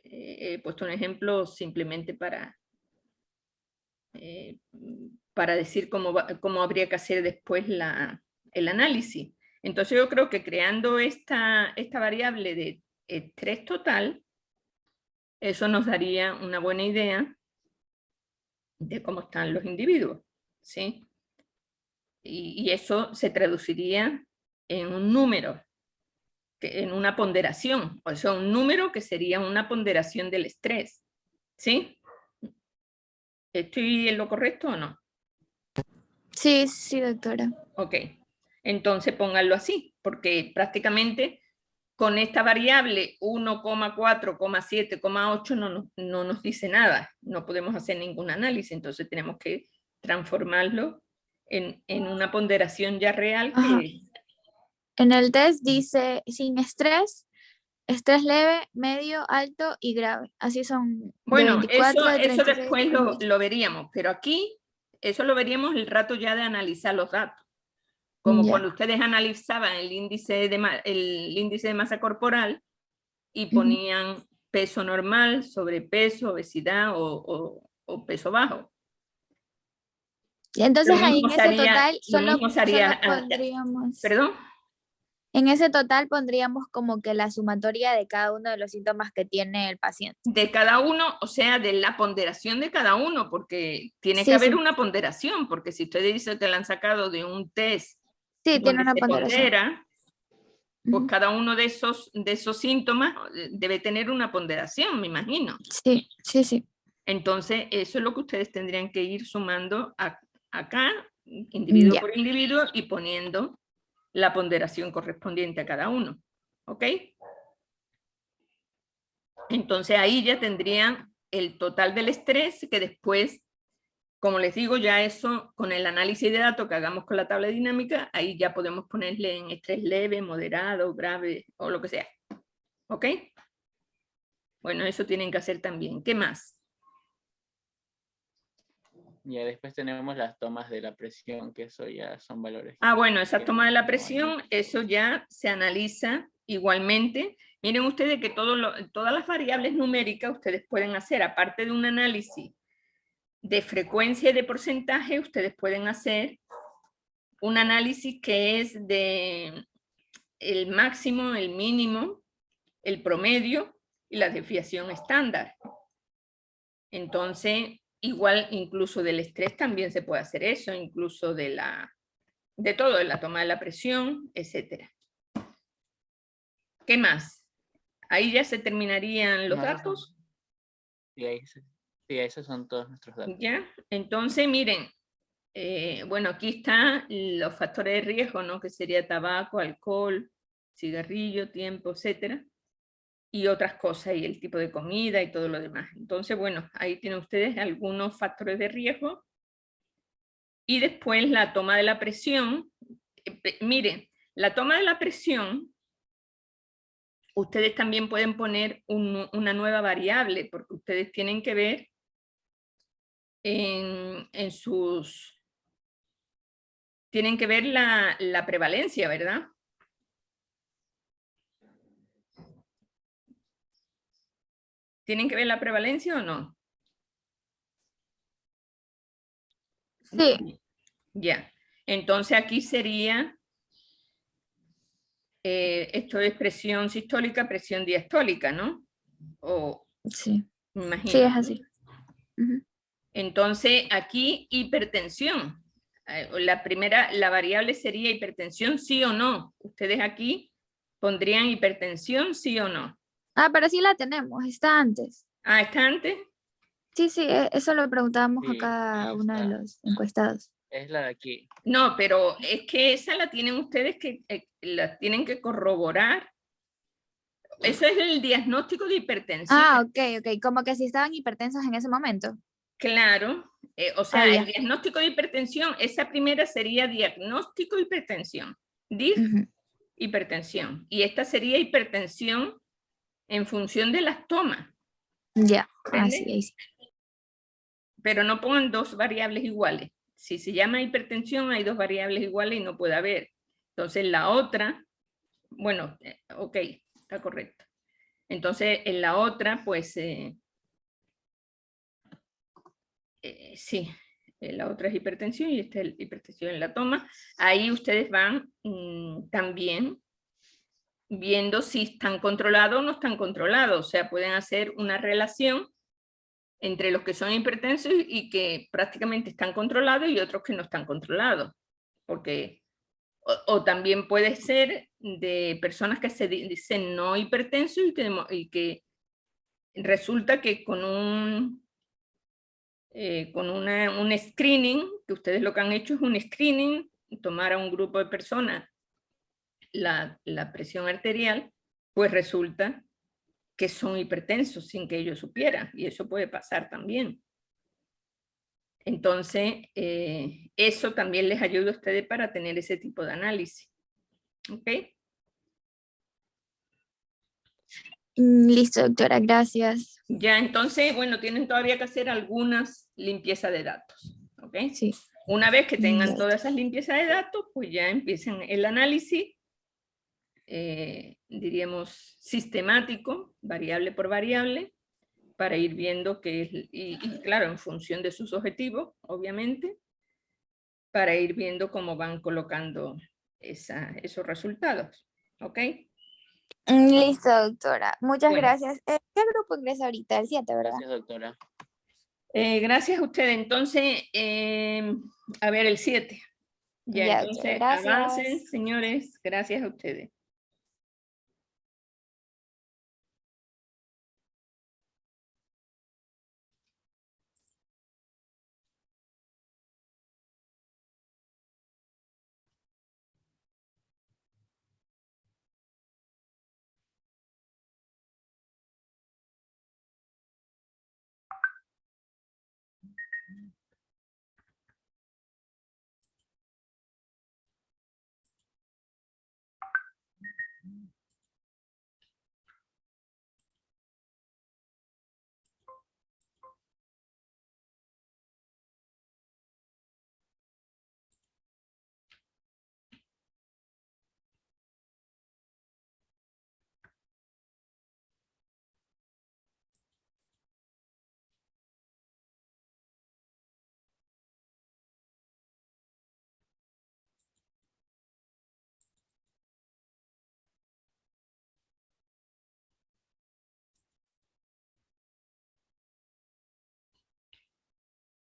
He puesto un ejemplo simplemente para decir cómo habría que hacer después el análisis. Entonces yo creo que creando esta variable de estrés total, eso nos daría una buena idea de cómo están los individuos, ¿sí? Y eso se traduciría en un número, en una ponderación, o sea, un número que sería una ponderación del estrés, ¿sí? ¿Estoy en lo correcto o no? Sí, sí, doctora. Ok, entonces pónganlo así, porque prácticamente con esta variable 1,4,7,8 no nos dice nada, no podemos hacer ningún análisis, entonces tenemos que transformarlo en una ponderación ya real que... En el test dice sin estrés, estrés leve, medio, alto y grave. Así son. Bueno, de 24, de eso 36, después 38. lo veríamos, pero aquí eso lo veríamos el rato ya de analizar los datos. Como Ya. cuando ustedes analizaban el índice de masa corporal y ponían peso normal, sobrepeso, obesidad o peso bajo. Y entonces Lo ahí mismo en ese sería- total lo solo mismo sería- pondríamos. ¿Perdón? En ese total pondríamos como que la sumatoria de cada uno de los síntomas que tiene el paciente. De cada uno, o sea, de la ponderación de cada uno, porque tiene que Sí, haber sí. una ponderación, porque si ustedes dicen que la han sacado de un test Sí, tiene donde una se ponderación. pondera, pues cada uno de esos síntomas debe tener una ponderación, me imagino. Sí, sí, sí. Entonces, eso es lo que ustedes tendrían que ir sumando acá, individuo Ya. por individuo, y poniendo la ponderación correspondiente a cada uno. ¿Ok? Entonces ahí ya tendrían el total del estrés, que después, como les digo, ya eso con el análisis de datos que hagamos con la tabla dinámica, ahí ya podemos ponerle en estrés leve, moderado, grave o lo que sea. ¿Ok? Bueno, eso tienen que hacer también. ¿Qué más? Ya después tenemos las tomas de la presión, que eso ya son valores. Ah, bueno, esa toma de la presión, eso ya se analiza igualmente. Miren ustedes que todas las variables numéricas ustedes pueden hacer, aparte de un análisis de frecuencia y de porcentaje, ustedes pueden hacer un análisis que es de el máximo, el mínimo, el promedio y la desviación estándar. Entonces, igual incluso del estrés también se puede hacer eso, incluso de todo, de la toma de la presión, etc. ¿Qué más? Ahí ya se terminarían los datos. Sí, esos son todos nuestros datos. ¿Ya? Entonces, miren, bueno, aquí están los factores de riesgo, ¿no? Que sería tabaco, alcohol, cigarrillo, tiempo, etcétera, y otras cosas, y el tipo de comida y todo lo demás. Entonces, bueno, ahí tienen ustedes algunos factores de riesgo. Y después la toma de la presión. Miren, la toma de la presión, ustedes también pueden poner una nueva variable, porque ustedes tienen que ver tienen que ver la prevalencia, ¿verdad? ¿Tienen que ver la prevalencia o no? Sí. Ya. Entonces aquí sería, esto es presión sistólica, presión diastólica, ¿no? Sí. Me imagino. Sí, es así. Ujú. Entonces, aquí hipertensión. La variable sería hipertensión, sí o no. Ustedes aquí pondrían hipertensión, sí o no. Ah, pero sí la tenemos, está antes. Ah, ¿está antes? Sí, sí, eso lo preguntábamos a Sí, cada ahí uno de está. los encuestados. Es la de aquí. No, pero es que esa la tienen ustedes que la tienen que corroborar. Eso es el diagnóstico de hipertensión. Ah, ok, como que si estaban hipertensos en ese momento. Claro, o sea, Ah, ya. el diagnóstico de hipertensión, esa primera sería diagnóstico de hipertensión, DIH, hipertensión, y esta sería hipertensión en función de las tomas. Ya, ¿Entiende? ahí sí. Pero no pongan dos variables iguales. Si se llama hipertensión, hay dos variables iguales y no puede haber. Entonces la otra, bueno, ok, está correcto. Entonces en la otra, pues, sí, la otra es hipertensión y esta es hipertensión en la toma. Ahí ustedes van también viendo si están controlados o no están controlados. O sea, pueden hacer una relación entre los que son hipertensos y que prácticamente están controlados y otros que no están controlados. Porque, o también puede ser de personas que se dicen no hipertensos y que resulta que con un screening, que ustedes lo que han hecho es un screening, tomar a un grupo de personas la presión arterial, pues resulta que son hipertensos sin que ellos supieran, y eso puede pasar también. Entonces, eso también les ayuda a ustedes para tener ese tipo de análisis. ¿Ok? Listo, doctora, gracias. Ya, entonces, bueno, tienen todavía que hacer algunas limpiezas de datos. ¿Ok? Sí. Una vez que tengan todas esas limpiezas de datos, pues ya empiezan el análisis, diríamos, sistemático, variable por variable, para ir viendo qué es, y claro, en función de sus objetivos, obviamente, para ir viendo cómo van colocando esos resultados. ¿Ok? Listo, doctora. Muchas Bueno. gracias. ¿Qué grupo ingresa ahorita? El 7, ¿verdad? Gracias, doctora. Gracias a usted. Entonces, a ver, el 7. Ya, doctora, entonces, gracias. avancen, señores. Gracias a ustedes.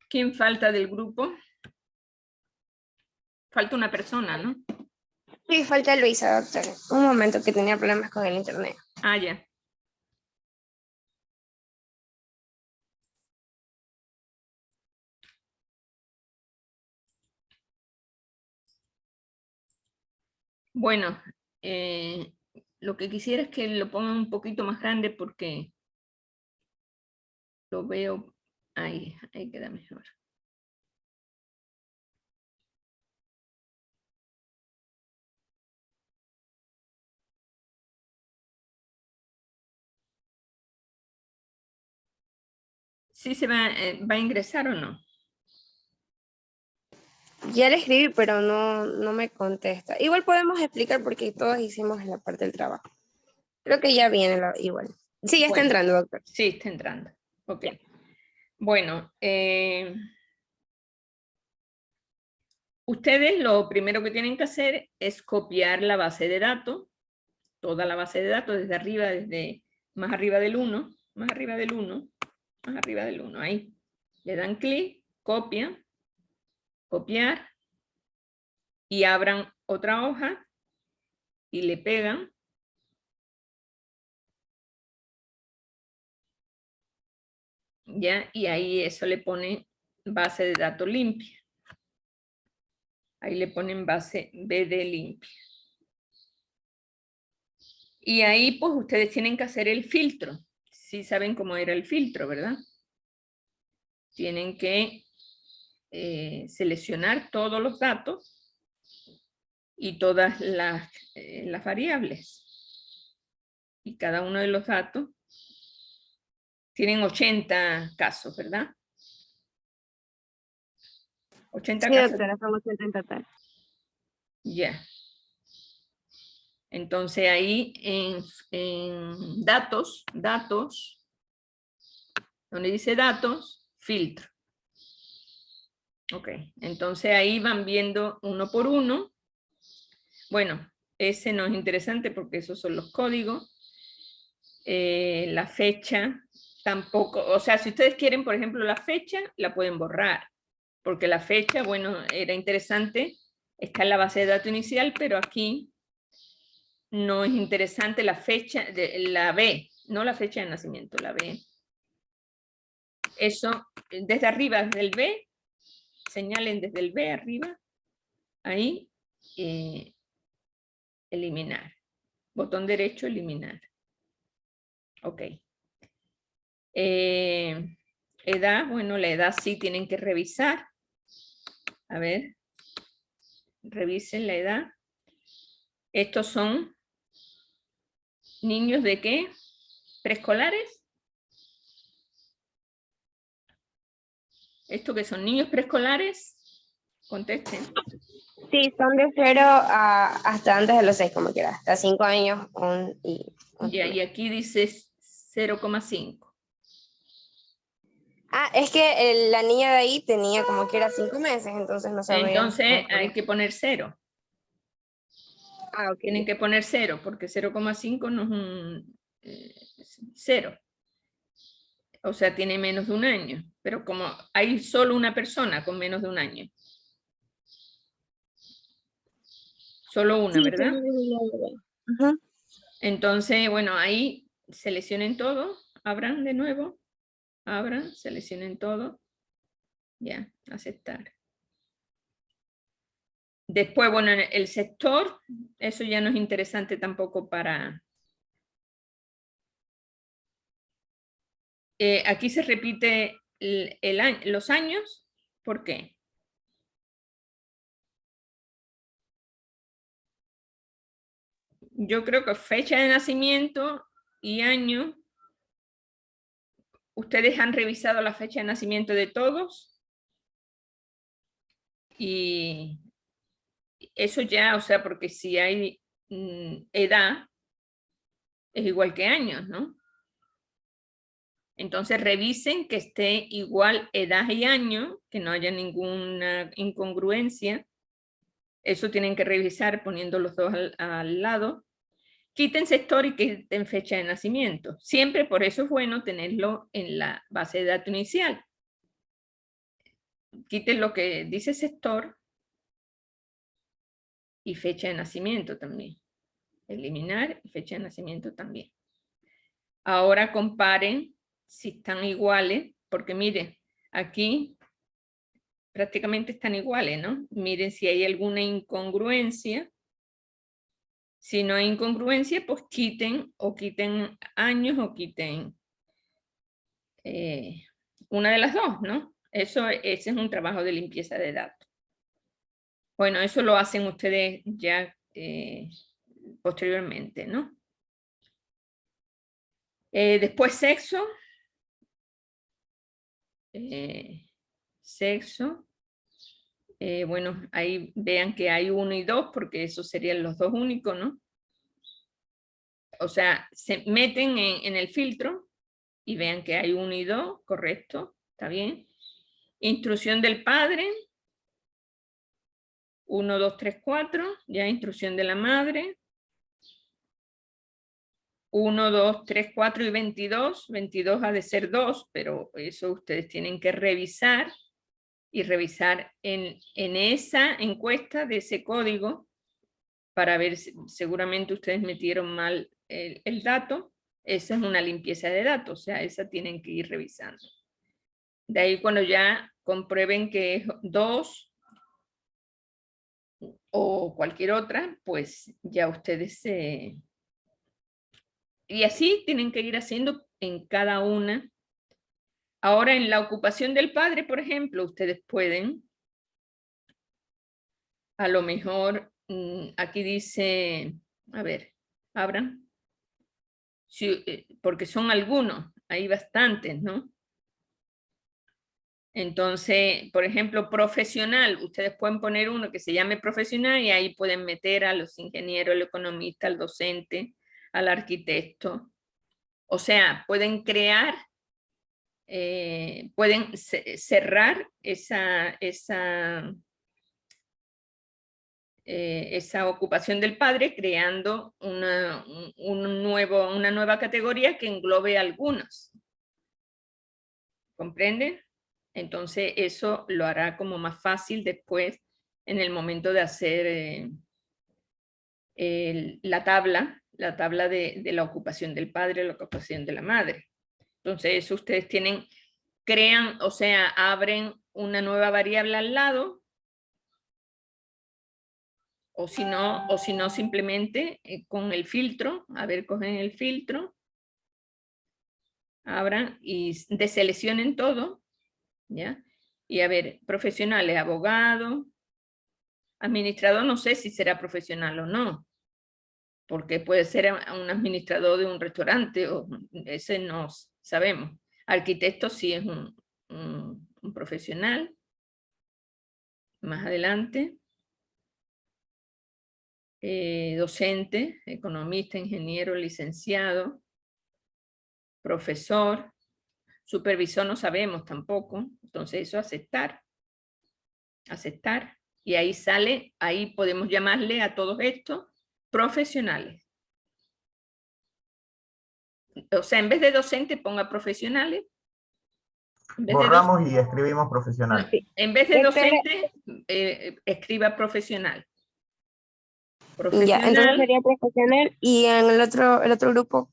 ¿Quién falta del grupo? Falta una persona, ¿no? Sí, falta Luisa, doctora. Un momento que tenía problemas con el internet. Ah, ya. Bueno, lo que quisiera es que lo pongan un poquito más grande porque lo veo ahí queda mejor. ¿Sí se va a ingresar o no? Ya le escribí, pero no me contesta. Igual podemos explicar porque todos hicimos la parte del trabajo. Creo que ya viene igual. Sí, ya está Bueno, entrando, doctor. Sí, está entrando. Ok. Bueno, ustedes lo primero que tienen que hacer es copiar la base de datos, toda la base de datos desde arriba, desde más arriba del 1, más arriba del 1, más arriba del 1, ahí. Le dan clic, copian, copiar, y abran otra hoja y le pegan. ¿Ya? Y ahí eso le pone base de datos limpia. Ahí le ponen base BD limpia. Y ahí pues ustedes tienen que hacer el filtro. Sí saben cómo era el filtro, ¿verdad? Tienen que seleccionar todos los datos y todas las variables. Y cada uno de los datos tienen 80 casos, ¿verdad? 80 Sí, casos. doctora, somos 80 en total. Ya. Entonces ahí en datos, donde dice datos, filtro. Ok, entonces ahí van viendo uno por uno. Bueno, ese no es interesante porque esos son los códigos. La fecha tampoco, o sea, si ustedes quieren, por ejemplo, la fecha, la pueden borrar. Porque la fecha, bueno, era interesante, está en la base de datos inicial, pero aquí no es interesante la fecha, la B, no la fecha de nacimiento, la B. Eso, desde arriba, desde el B, señalen desde el B arriba, ahí, eliminar. Botón derecho, eliminar. Ok. Edad, bueno, la edad sí tienen que revisar. A ver, revisen la edad. Estos son niños de qué? ¿Preescolares? ¿Esto que son niños preescolares? Contesten. Sí, son de 0 hasta antes de los 6, como quiera, hasta 5 años. Y aquí dice 0,5. Es que la niña de ahí tenía como que era 5 meses, entonces no sabía. Entonces hay que poner 0. Ok. Tienen que poner 0, porque 0,5 no es un 0. O sea, tiene menos de un año. Pero como hay solo una persona con menos de un año. Solo una, Sí, ¿verdad? Ajá. Entonces, bueno, ahí seleccionen todo. Abran de nuevo. Abran, seleccionen todo. Ya, aceptar. Después, bueno, el sector, eso ya no es interesante tampoco para... aquí se repite los años. ¿Por qué? Yo creo que fecha de nacimiento y año. ¿Ustedes han revisado la fecha de nacimiento de todos? Y eso ya, o sea, porque si hay edad, es igual que años, ¿no? Entonces revisen que esté igual edad y año, que no haya ninguna incongruencia. Eso tienen que revisar poniendo los dos al lado. Quiten sector y quiten fecha de nacimiento. Siempre por eso es bueno tenerlo en la base de datos inicial. Quiten lo que dice sector y fecha de nacimiento también. Eliminar y fecha de nacimiento también. Ahora comparen si están iguales, porque miren, aquí prácticamente están iguales, ¿no? Miren si hay alguna incongruencia. Si no hay incongruencia, pues quiten años o quiten una de las dos, ¿no? Ese es un trabajo de limpieza de datos. Bueno, eso lo hacen ustedes ya posteriormente, ¿no? Después sexo. Sexo. Bueno, ahí vean que hay 1 y 2, porque esos serían los dos únicos, ¿no? O sea, se meten en el filtro y vean que hay 1 y 2, correcto, está bien. Instrucción del padre. 1, 2, 3, 4, ya instrucción de la madre. 1, 2, 3, 4 y 22. 22 ha de ser 2, pero eso ustedes tienen que revisar y revisar en esa encuesta de ese código para ver si seguramente ustedes metieron mal el dato. Esa es una limpieza de datos, o sea, esa tienen que ir revisando. De ahí cuando ya comprueben que es 2 o cualquier otra, pues ya ustedes y así tienen que ir haciendo en cada una. Ahora en la ocupación del padre, por ejemplo, ustedes pueden, a lo mejor, aquí dice, a ver, abran, sí, porque son algunos, hay bastantes, ¿no? Entonces, por ejemplo, profesional, ustedes pueden poner uno que se llame profesional y ahí pueden meter a los ingenieros, al economista, al docente, al arquitecto. O sea, pueden crear, pueden cerrar esa ocupación del padre creando una nueva categoría que englobe algunos. ¿Comprenden? Entonces eso lo hará como más fácil después en el momento de hacer la tabla de la ocupación del padre, la ocupación de la madre. Entonces eso ustedes crean, o sea, abren una nueva variable al lado, o si no simplemente con el filtro, a ver, cogen el filtro, abran y deseleccionen todo, ¿ya? Y a ver, profesionales, abogado, administrador, no sé si será profesional o no, porque puede ser un administrador de un restaurante, o ese no sabemos. Arquitecto sí es un profesional. Más adelante. Docente, economista, ingeniero, licenciado, profesor, supervisor no sabemos tampoco, entonces eso aceptar, y ahí sale, ahí podemos llamarle a todos estos profesionales. O sea, en vez de docente ponga profesionales. Borramos y escribimos profesional. En vez de docente, escriba profesional. Ya, entonces sería profesional y en el otro grupo,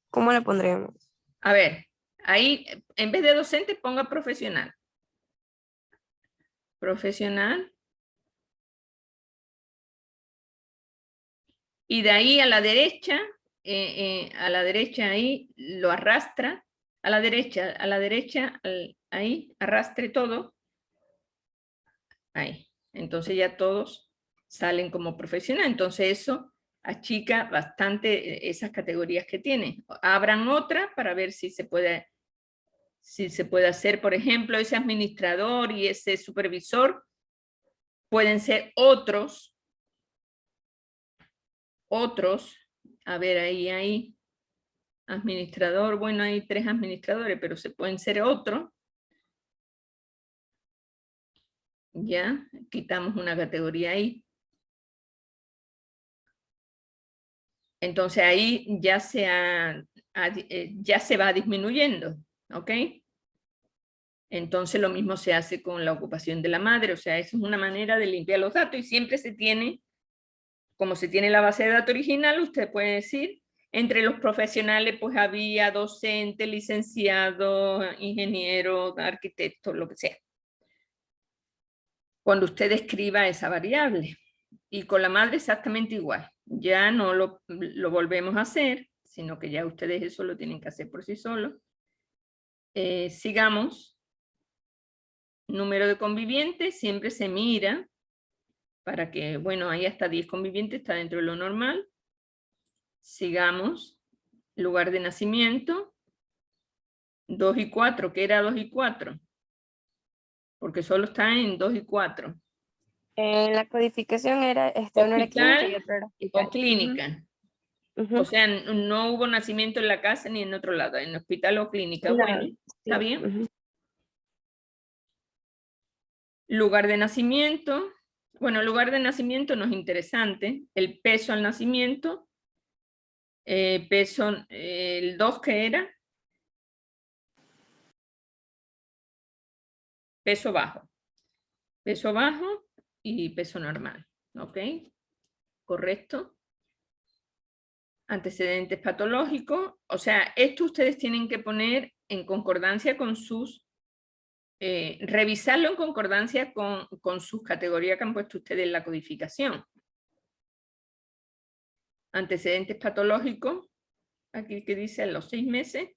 ¿cómo le pondríamos? A ver, ahí en vez de docente ponga profesional. Profesional. Y de ahí a la derecha ahí lo arrastra, a la derecha, ahí, arrastre todo. Ahí. Entonces ya todos salen como profesional. Entonces eso achica bastante esas categorías que tiene. Abran otra para ver si se puede hacer, por ejemplo, ese administrador y ese supervisor pueden ser otros, a ver, ahí, administrador, bueno, hay 3 administradores, pero se pueden ser otros. Ya, quitamos una categoría ahí. Entonces ahí ya se va disminuyendo, ¿ok? Entonces lo mismo se hace con la ocupación de la madre, o sea, eso es una manera de limpiar los datos y siempre se tiene, como se tiene la base de datos original, usted puede decir, entre los profesionales pues había docente, licenciado, ingeniero, arquitecto, lo que sea. Cuando usted escriba esa variable. Y con la madre exactamente igual. Ya no lo volvemos a hacer, sino que ya ustedes eso lo tienen que hacer por sí solos. Sigamos. Número de convivientes siempre se mira para que, bueno, hay hasta 10 convivientes, está dentro de lo normal. Sigamos. Lugar de nacimiento. 2 y 4. ¿Qué era 2 y 4? Porque solo está en 2 y 4. En la codificación era uno era clínica y otro era hospital. O clínica. O sea, no hubo nacimiento en la casa ni en otro lado, en hospital o clínica. No, bueno, ¿está bien? Lugar de nacimiento. Bueno, lugar de nacimiento no es interesante. El peso al nacimiento. Peso, el 2, ¿qué era? Peso bajo. Peso bajo y peso normal. ¿Ok? Correcto. Antecedentes patológicos. O sea, esto ustedes tienen que poner en concordancia con sus... revisarlo en concordancia con sus categorías que han puesto ustedes en la codificación. Antecedentes patológicos. Aquí que dice a los 6 meses.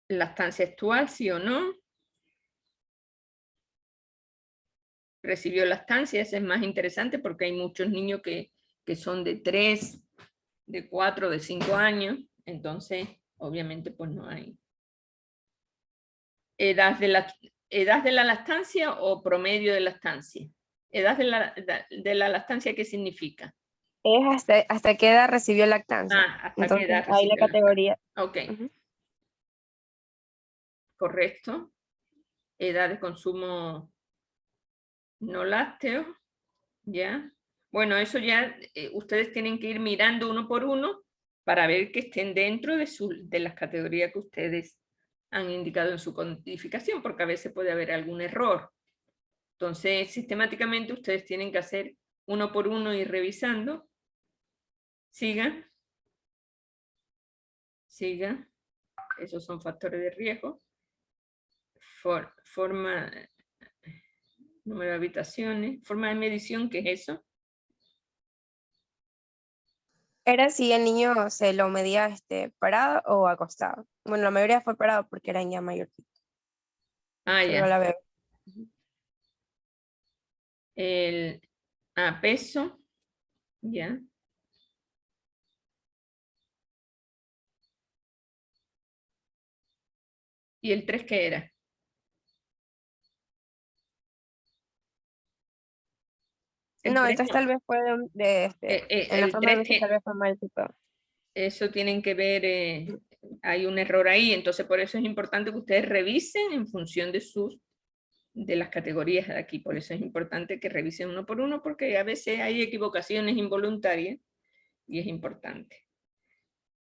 Lactancia actual, sí o no. Recibió lactancia, ese es más interesante porque hay muchos niños que son de 3, de 4, de 5 años. Entonces, obviamente, pues no hay. ¿Edad de la lactancia o promedio de lactancia? ¿Edad de la lactancia qué significa? Es hasta qué edad recibió lactancia. Hasta Entonces, qué edad ahí la recibió categoría. lactancia. Ok. Correcto. Edad de consumo no lácteo. ¿Ya? Bueno, eso ya ustedes tienen que ir mirando uno por uno para ver que estén dentro de las categorías que ustedes han indicado en su codificación, porque a veces puede haber algún error. Entonces, sistemáticamente ustedes tienen que hacer uno por uno y revisando. Sigan. Sigan. Esos son factores de riesgo. Forma, número de habitaciones, forma de medición, ¿qué es eso? Era si el niño se lo medía parado o acostado. Bueno, la mayoría fue parado porque eran ya mayorcitos. Ya. La bebé. Peso, ya. ¿Y el 3 qué era? No, entonces tal vez fue en la forma de veces tal vez fue mal tipo. Eso tienen que ver, hay un error ahí, entonces por eso es importante que ustedes revisen en función de las categorías de aquí, por eso es importante que revisen uno por uno, porque a veces hay equivocaciones involuntarias y es importante.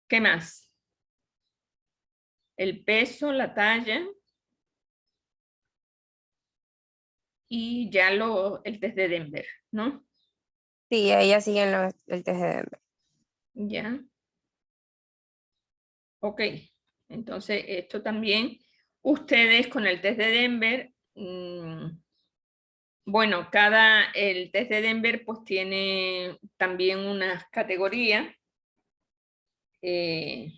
¿Qué más? El peso, la talla y ya el test de Denver, ¿no? Sí, ella sigue en el test de Denver. Ya. Ok, entonces esto también, ustedes con el test de Denver, bueno, el test de Denver pues tiene también unas categorías. Que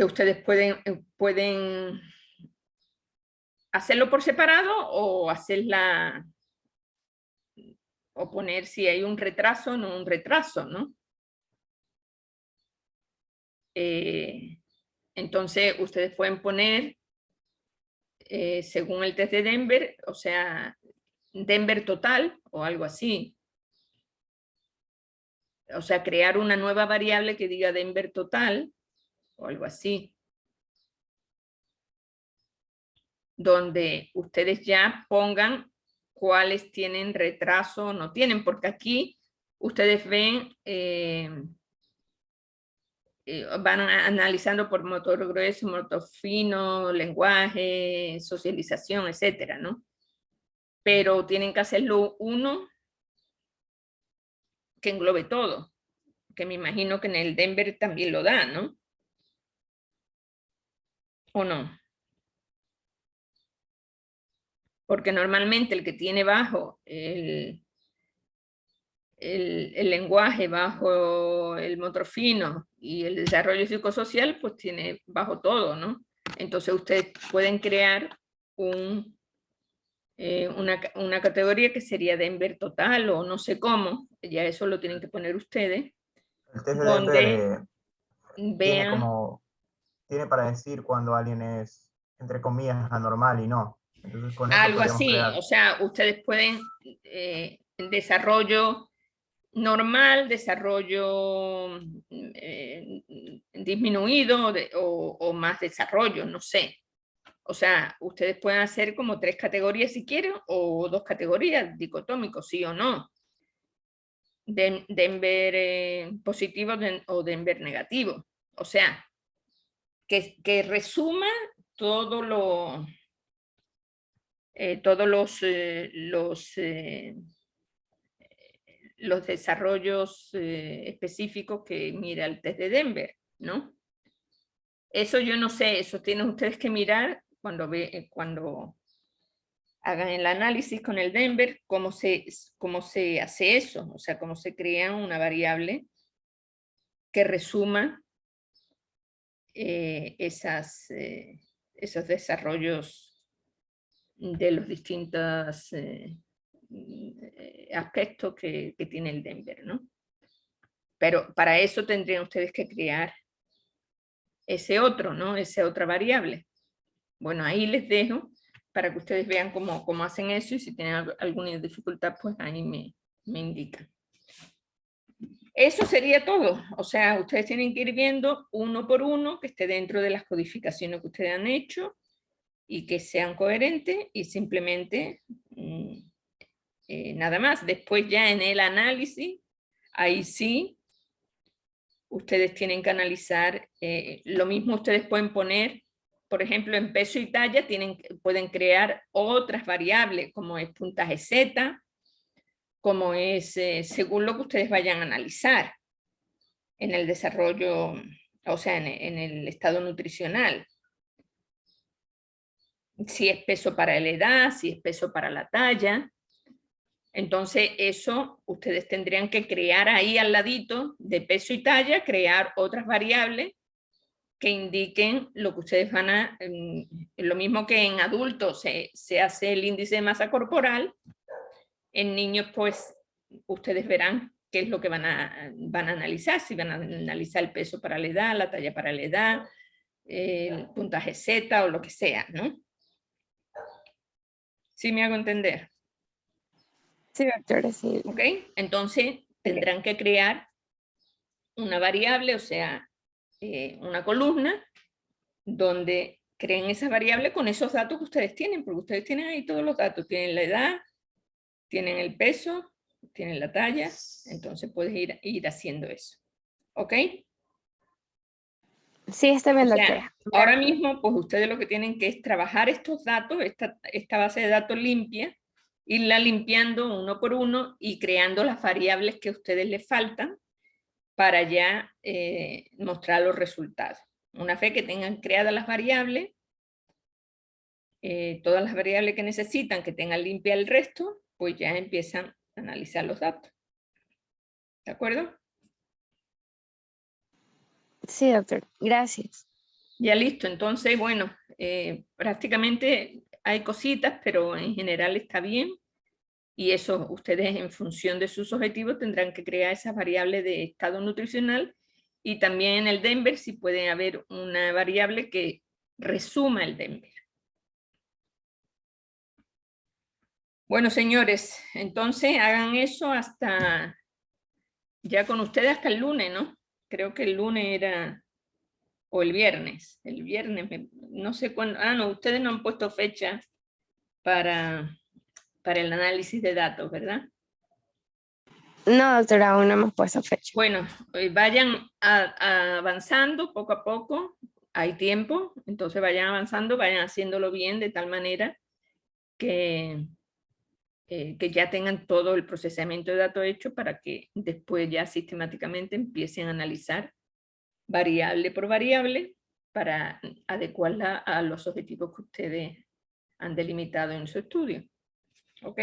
ustedes pueden hacerlo por separado o o poner si hay un retraso o no un retraso, ¿no? Entonces ustedes pueden poner según el test de Denver, o sea, Denver total o algo así. O sea, crear una nueva variable que diga Denver total o algo así. Donde ustedes ya pongan cuáles tienen retraso o no tienen, porque aquí ustedes ven, van analizando por motor grueso, motor fino, lenguaje, socialización, etcétera, ¿no? Pero tienen que hacerlo uno que englobe todo, que me imagino que en el Denver también lo da, ¿no? ¿O no? Porque normalmente el que tiene bajo el lenguaje, bajo el motor fino y el desarrollo psicosocial, pues tiene bajo todo, ¿no? Entonces ustedes pueden crear una categoría que sería Denver total o no sé cómo, ya eso lo tienen que poner ustedes, El test de donde Denver vean... tiene para decir cuando alguien es, entre comillas, anormal y no. Entonces con eso Algo podríamos así, crear. o sea, ustedes pueden desarrollo normal, desarrollo disminuido o más desarrollo, no sé. O sea, ustedes pueden hacer como 3 categorías si quieren, o 2 categorías, dicotómicos, sí o no. Denver positivo o Denver negativo. O sea, que resuma todo todos los desarrollos específicos que mira el test de Denver, ¿no? Eso yo no sé, eso tienen ustedes que mirar cuando hagan el análisis con el Denver, cómo se hace eso, o sea, cómo se crea una variable que resuma esos desarrollos de los distintos aspectos que tiene el Denver, ¿no? Pero para eso tendrían ustedes que crear ese otro, ¿no? Esa otra variable. Bueno, ahí les dejo para que ustedes vean cómo hacen eso, y si tienen alguna dificultad, pues ahí me indican. Eso sería todo. O sea, ustedes tienen que ir viendo uno por uno que esté dentro de las codificaciones que ustedes han hecho y que sean coherentes, y simplemente nada más. Después ya en el análisis, ahí sí, ustedes tienen que analizar, lo mismo ustedes pueden poner, por ejemplo, en peso y talla pueden crear otras variables, como es puntaje Z, como es según lo que ustedes vayan a analizar en el desarrollo, o sea, en el estado nutricional. Si es peso para la edad, si es peso para la talla. Entonces eso ustedes tendrían que crear ahí al ladito de peso y talla, crear otras variables que indiquen lo que ustedes van a, lo mismo que en adultos se hace el índice de masa corporal, en niños pues ustedes verán qué es lo que van a analizar, si van a analizar el peso para la edad, la talla para la edad, el puntaje Z o lo que sea, ¿no? ¿Sí me hago entender? Sí, doctora, sí. ¿Ok? Entonces tendrán que crear una variable, o sea, una columna donde creen esa variable con esos datos que ustedes tienen, porque ustedes tienen ahí todos los datos, tienen la edad, tienen el peso, tienen la talla, entonces puedes ir haciendo eso. ¿Ok? Sí, está bien, O sea, doctora. ahora mismo, pues ustedes lo que tienen que es trabajar estos datos, esta base de datos limpia, irla limpiando uno por uno y creando las variables que a ustedes les faltan para ya mostrar los resultados. Una vez que tengan creadas las variables, todas las variables que necesitan, que tengan limpia el resto, pues ya empiezan a analizar los datos. ¿De acuerdo? Sí, doctor. Gracias. Ya listo. Entonces, bueno, prácticamente hay cositas, pero en general está bien. Y eso, ustedes en función de sus objetivos tendrán que crear esas variables de estado nutricional, y también en el Denver si puede haber una variable que resuma el Denver. Bueno, señores, entonces hagan eso hasta, ya con ustedes hasta el lunes, ¿no? Creo que el lunes era, o el viernes, no sé cuándo, no, ustedes no han puesto fecha para el análisis de datos, ¿verdad? No, doctora, aún no hemos puesto fecha. Bueno, vayan avanzando poco a poco, hay tiempo, entonces vayan avanzando, vayan haciéndolo bien de tal manera que ya tengan todo el procesamiento de datos hecho para que después ya sistemáticamente empiecen a analizar variable por variable para adecuarla a los objetivos que ustedes han delimitado en su estudio. ¿Ok?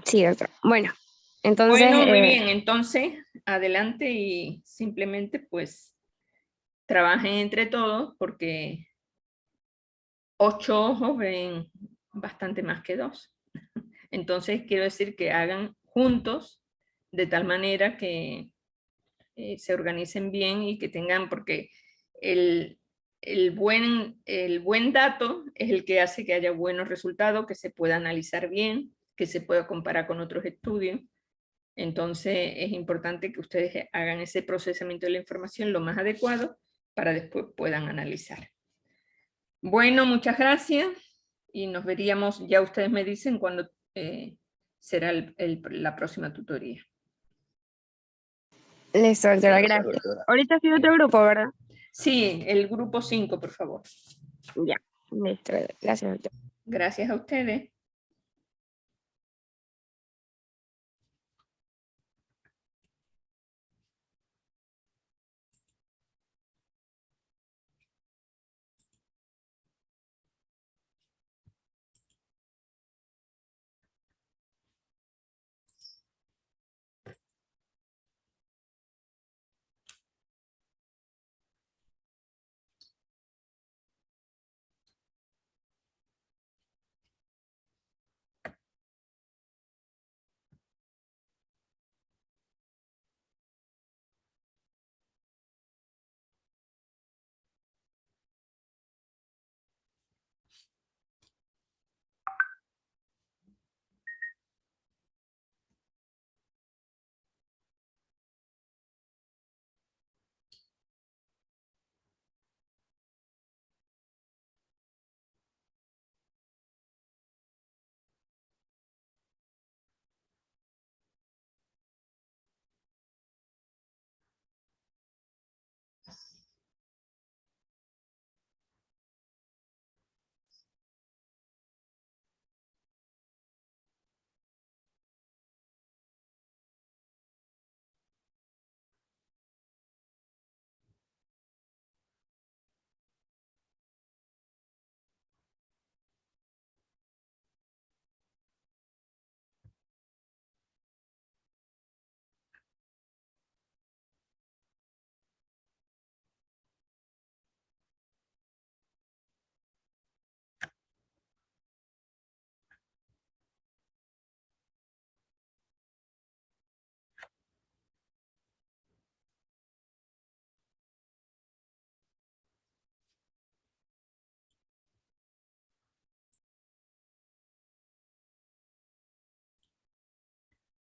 Sí, doctora. Bueno, entonces... Bueno, muy bien. Entonces, adelante y simplemente pues trabajen entre todos porque 8 ojos ven bastante más que 2. Entonces, quiero decir que hagan juntos de tal manera que se organicen bien y que tengan, porque el buen dato es el que hace que haya buenos resultados, que se pueda analizar bien, que se pueda comparar con otros estudios. Entonces es importante que ustedes hagan ese procesamiento de la información lo más adecuado para después puedan analizar. Bueno, muchas gracias y nos veríamos, ya ustedes me dicen cuándo será la próxima tutoría. Listo, doctora, Gracias, gracias. doctora. Ahorita sí otro grupo, ¿verdad? Sí, el grupo 5, por favor. Ya, listo, gracias, doctora. Gracias a ustedes.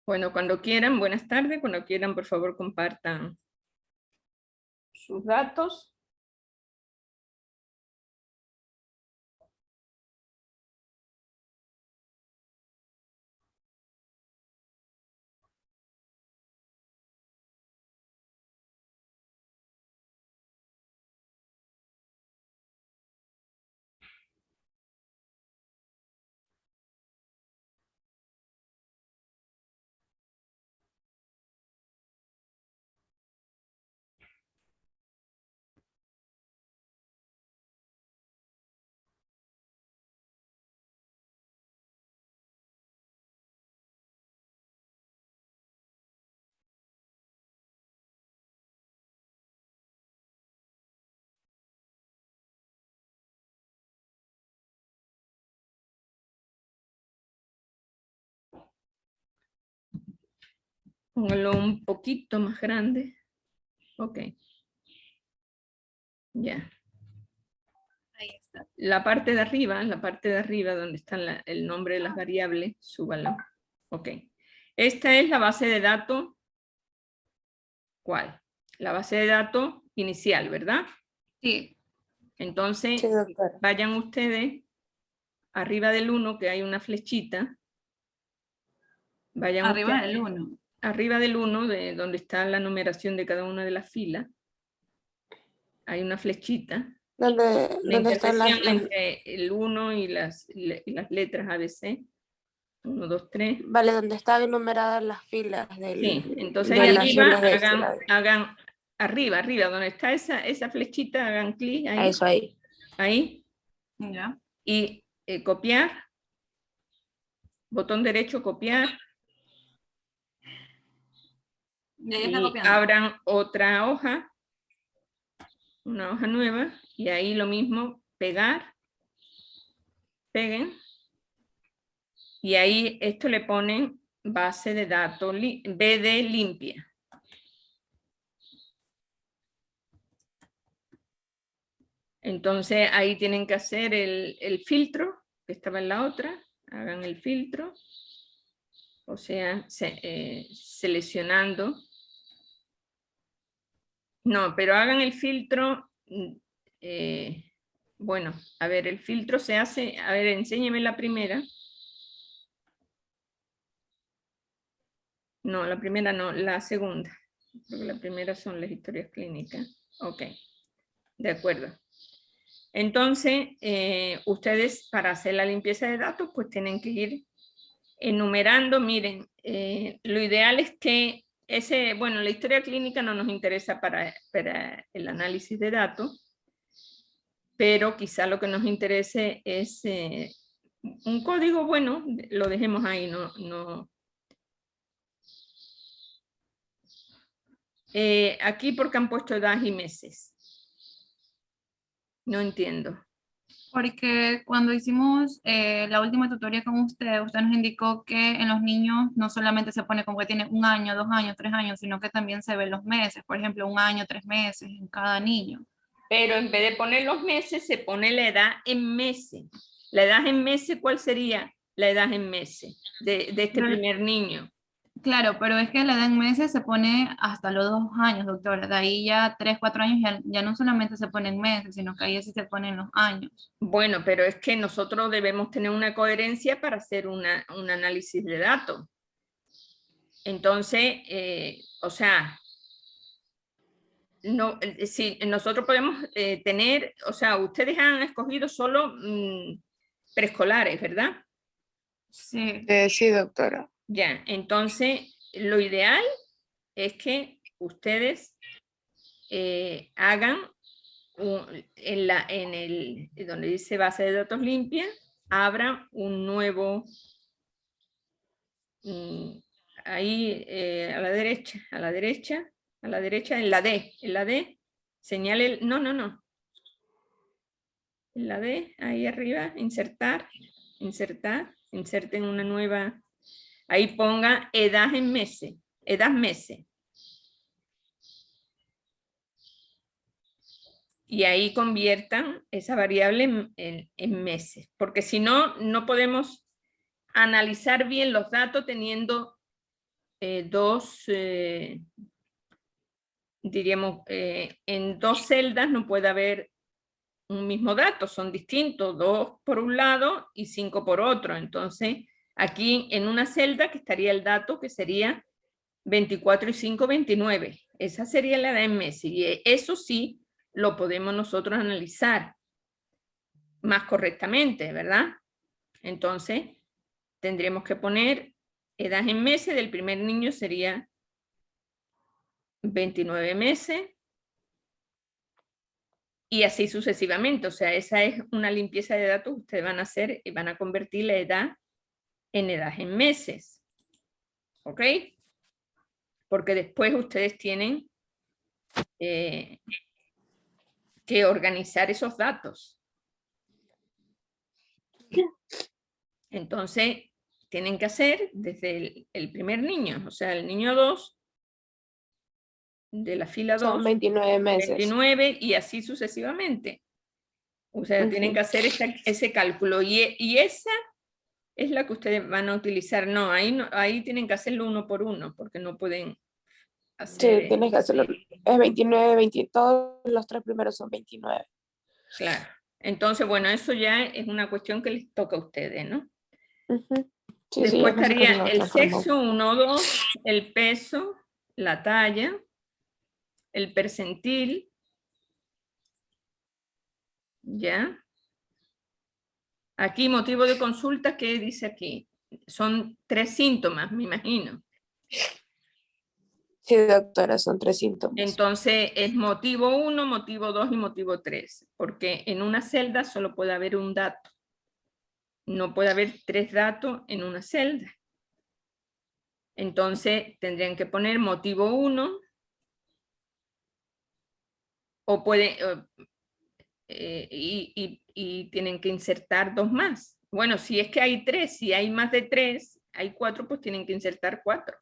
Bueno, cuando quieran, buenas tardes, cuando quieran, por favor, compartan sus datos. Póngalo un poquito más grande. Ok. Ya. Ahí está. La parte de arriba donde está el nombre de las variables, súbalo. Ok. Esta es la base de datos. ¿Cuál? La base de datos inicial, ¿verdad? Sí. Entonces, Sí, doctora. vayan ustedes arriba del 1, que hay una flechita. Vayan Arriba ustedes del 1. arriba del 1, de donde está la numeración de cada una de las filas. Hay una flechita. ¿Dónde Una están las intersección entre el 1 y las letras ABC. 1, 2, 3. Vale, donde están enumeradas las filas Sí, entonces de ahí las arriba filas de hagan arriba, donde está esa flechita, hagan clic ahí. Eso ahí. Ahí. Ya. Y copiar. Botón derecho, copiar. Ya está Y copiando. abran otra hoja. Una hoja nueva. Y ahí lo mismo, pegar. Peguen. Y ahí esto le ponen base de datos BD limpia. Entonces ahí tienen que hacer el filtro que estaba en la otra. Hagan el filtro. O sea, seleccionando. No, pero hagan el filtro Bueno, a ver, el filtro se hace, a ver, enséñeme la primera. No, la primera no, la segunda. Porque la primera son las historias clínicas. Ok, de acuerdo. Entonces, ustedes para hacer la limpieza de datos, pues tienen que ir enumerando. Miren, lo ideal es que bueno, la historia clínica no nos interesa para el análisis de datos, pero quizá lo que nos interese es un código, bueno, lo dejemos ahí, no. Aquí porque han puesto edad y meses. No entiendo. Porque cuando hicimos la última tutoría con usted nos indicó que en los niños no solamente se pone como que tiene 1 año, 2 años, 3 años, sino que también se ven los meses, por ejemplo, 1 año, 3 meses en cada niño. Pero en vez de poner los meses, se pone la edad en meses. La edad en meses, ¿cuál sería la edad en meses de este primer niño? Claro, pero es que la edad en meses se pone hasta los 2 años, doctora. De ahí ya 3, 4 años ya no solamente se ponen meses, sino que ahí sí se ponen los años. Bueno, pero es que nosotros debemos tener una coherencia para hacer un análisis de datos. Entonces, o sea, no, si nosotros podemos tener, o sea, ustedes han escogido solo preescolares, ¿verdad? Sí. Sí, doctora. Ya, entonces lo ideal es que ustedes hagan donde dice base de datos limpia, abran un nuevo, ahí a la derecha, en la D, señale, no, en la D, ahí arriba, insertar, inserten una nueva, ahí ponga edad en meses, edad meses. Y ahí conviertan esa variable en meses, porque si no, no podemos analizar bien los datos teniendo diríamos, en 2 celdas no puede haber un mismo dato, son distintos, 2 por un lado y 5 por otro. Entonces, aquí en una celda que estaría el dato que sería 24 y 5, 29. Esa sería la edad en meses, y eso sí lo podemos nosotros analizar más correctamente, ¿verdad? Entonces, tendríamos que poner edad en meses del primer niño sería 29 meses, y así sucesivamente. O sea, esa es una limpieza de datos que ustedes van a hacer y van a convertir la edad en meses. ¿Ok? Porque después ustedes tienen que organizar esos datos. Entonces, tienen que hacer desde el primer niño, o sea, el niño 2, de la fila 2. Son 29 meses. 29 y así sucesivamente. O sea, tienen que hacer ese cálculo. Y esa es la que ustedes van a utilizar. No, ahí tienen que hacerlo 1 por 1, porque no pueden hacer... Sí, tienes que hacerlo. Es 29, 20, todos los 3 primeros son 29. Claro. Entonces, bueno, eso ya es una cuestión que les toca a ustedes, ¿no? Sí, Después sí, estaría el sexo, 1, 2, el peso, la talla, el percentil, ¿ya? Aquí, motivo de consulta, ¿qué dice aquí? Son 3 síntomas, me imagino. Sí, doctora, son 3 síntomas. Entonces, es motivo 1, motivo 2 y motivo 3, porque en una celda solo puede haber un dato. No puede haber 3 datos en una celda. Entonces, tendrían que poner motivo 1, o pueden... y tienen que insertar 2 más. Bueno, si es que hay 3, si hay más de 3, hay 4, pues tienen que insertar 4.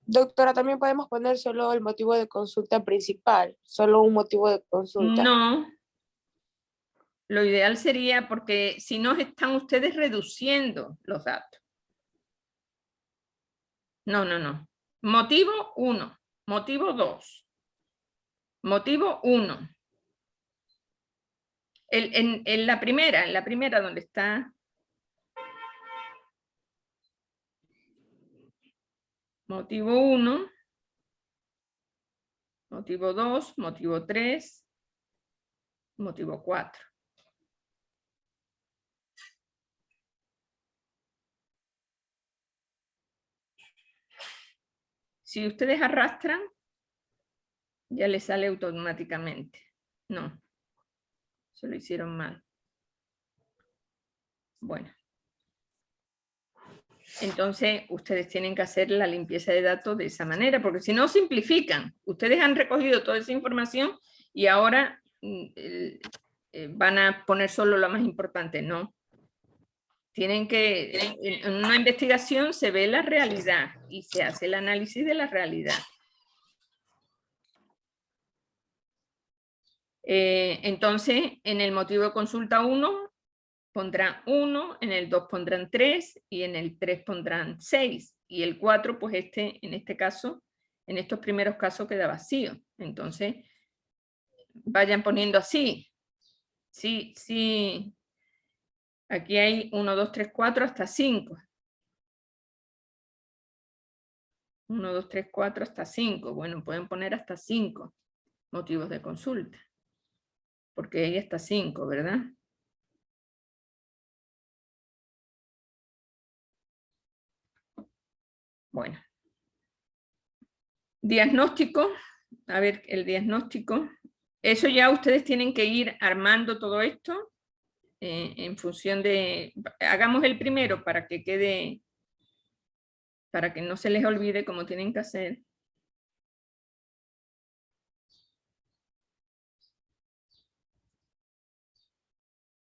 Doctora, también podemos poner solo el motivo de consulta principal, solo un motivo de consulta. No. Lo ideal sería, porque si no están ustedes reduciendo los datos. No. Motivo 1, motivo 2, motivo 1. En la primera donde está motivo 1, motivo 2, motivo 3, motivo 4. Si ustedes arrastran, ya les sale automáticamente. No, se lo hicieron mal. Bueno. Entonces, ustedes tienen que hacer la limpieza de datos de esa manera, porque si no, simplifican. Ustedes han recogido toda esa información y ahora van a poner solo lo más importante. No. Tienen que, en una investigación se ve la realidad y se hace el análisis de la realidad. Entonces, en el motivo de consulta 1, pondrán 1, en el 2 pondrán 3 y en el 3 pondrán 6. Y el 4, pues en este caso, en estos primeros casos queda vacío. Entonces, vayan poniendo así. Sí. Aquí hay 1, 2, 3, 4 hasta 5. 1, 2, 3, 4 hasta 5. Bueno, pueden poner hasta 5 motivos de consulta. Porque hay hasta 5, ¿verdad? Bueno. Diagnóstico. A ver, el diagnóstico. Eso ya ustedes tienen que ir armando todo esto en función de... Hagamos el primero para que quede... Para que no se les olvide cómo tienen que hacer.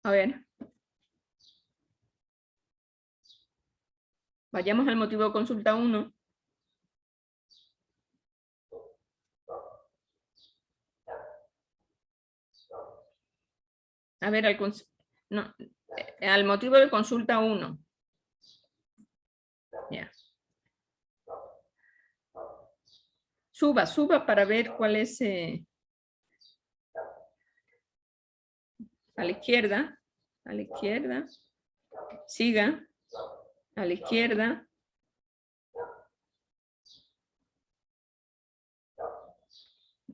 A ver. Vayamos al motivo de consulta 1. A ver, al motivo de consulta 1. Ya. Suba para ver cuál es... a la izquierda. Siga. A la izquierda.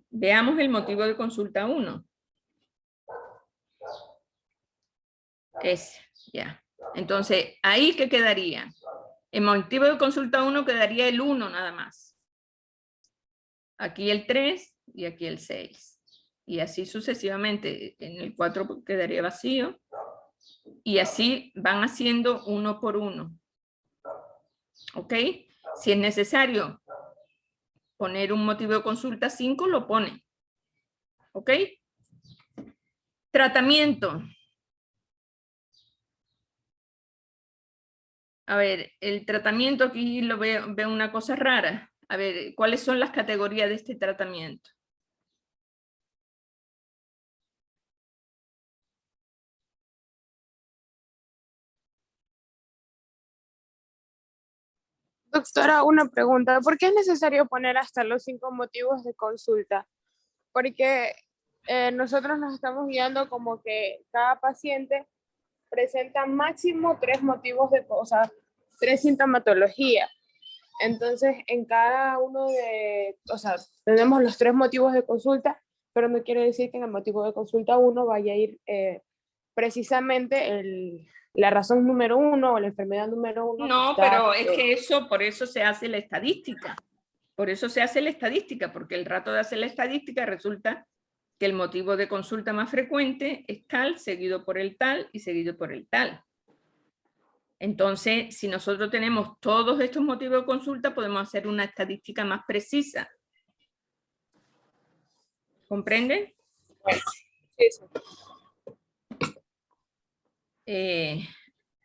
Veamos el motivo de consulta 1. Ese, ya. Entonces, ¿ahí qué quedaría? El motivo de consulta 1 quedaría el 1 nada más. Aquí el 3 y aquí el 6. Y así sucesivamente. En el 4 quedaría vacío. Y así van haciendo uno por uno. ¿Ok? Si es necesario poner un motivo de consulta 5, lo pone. ¿Ok? Tratamiento. A ver, el tratamiento aquí lo veo una cosa rara. A ver, ¿cuáles son las categorías de este tratamiento? Doctora, una pregunta. ¿Por qué es necesario poner hasta los 5 motivos de consulta? Porque nosotros nos estamos guiando como que cada paciente presenta máximo 3 motivos de, o sea, 3 sintomatologías. Entonces, en cada uno de, o sea, tenemos los 3 motivos de consulta, pero no quiere decir que en el motivo de consulta 1 vaya a ir precisamente la razón número 1 o la enfermedad número 1. No, pero es que eso, por eso se hace la estadística. Por eso se hace la estadística, porque el rato de hacer la estadística resulta que el motivo de consulta más frecuente es tal, seguido por el tal y seguido por el tal. Entonces, si nosotros tenemos todos estos motivos de consulta, podemos hacer una estadística más precisa. ¿Comprenden? Sí.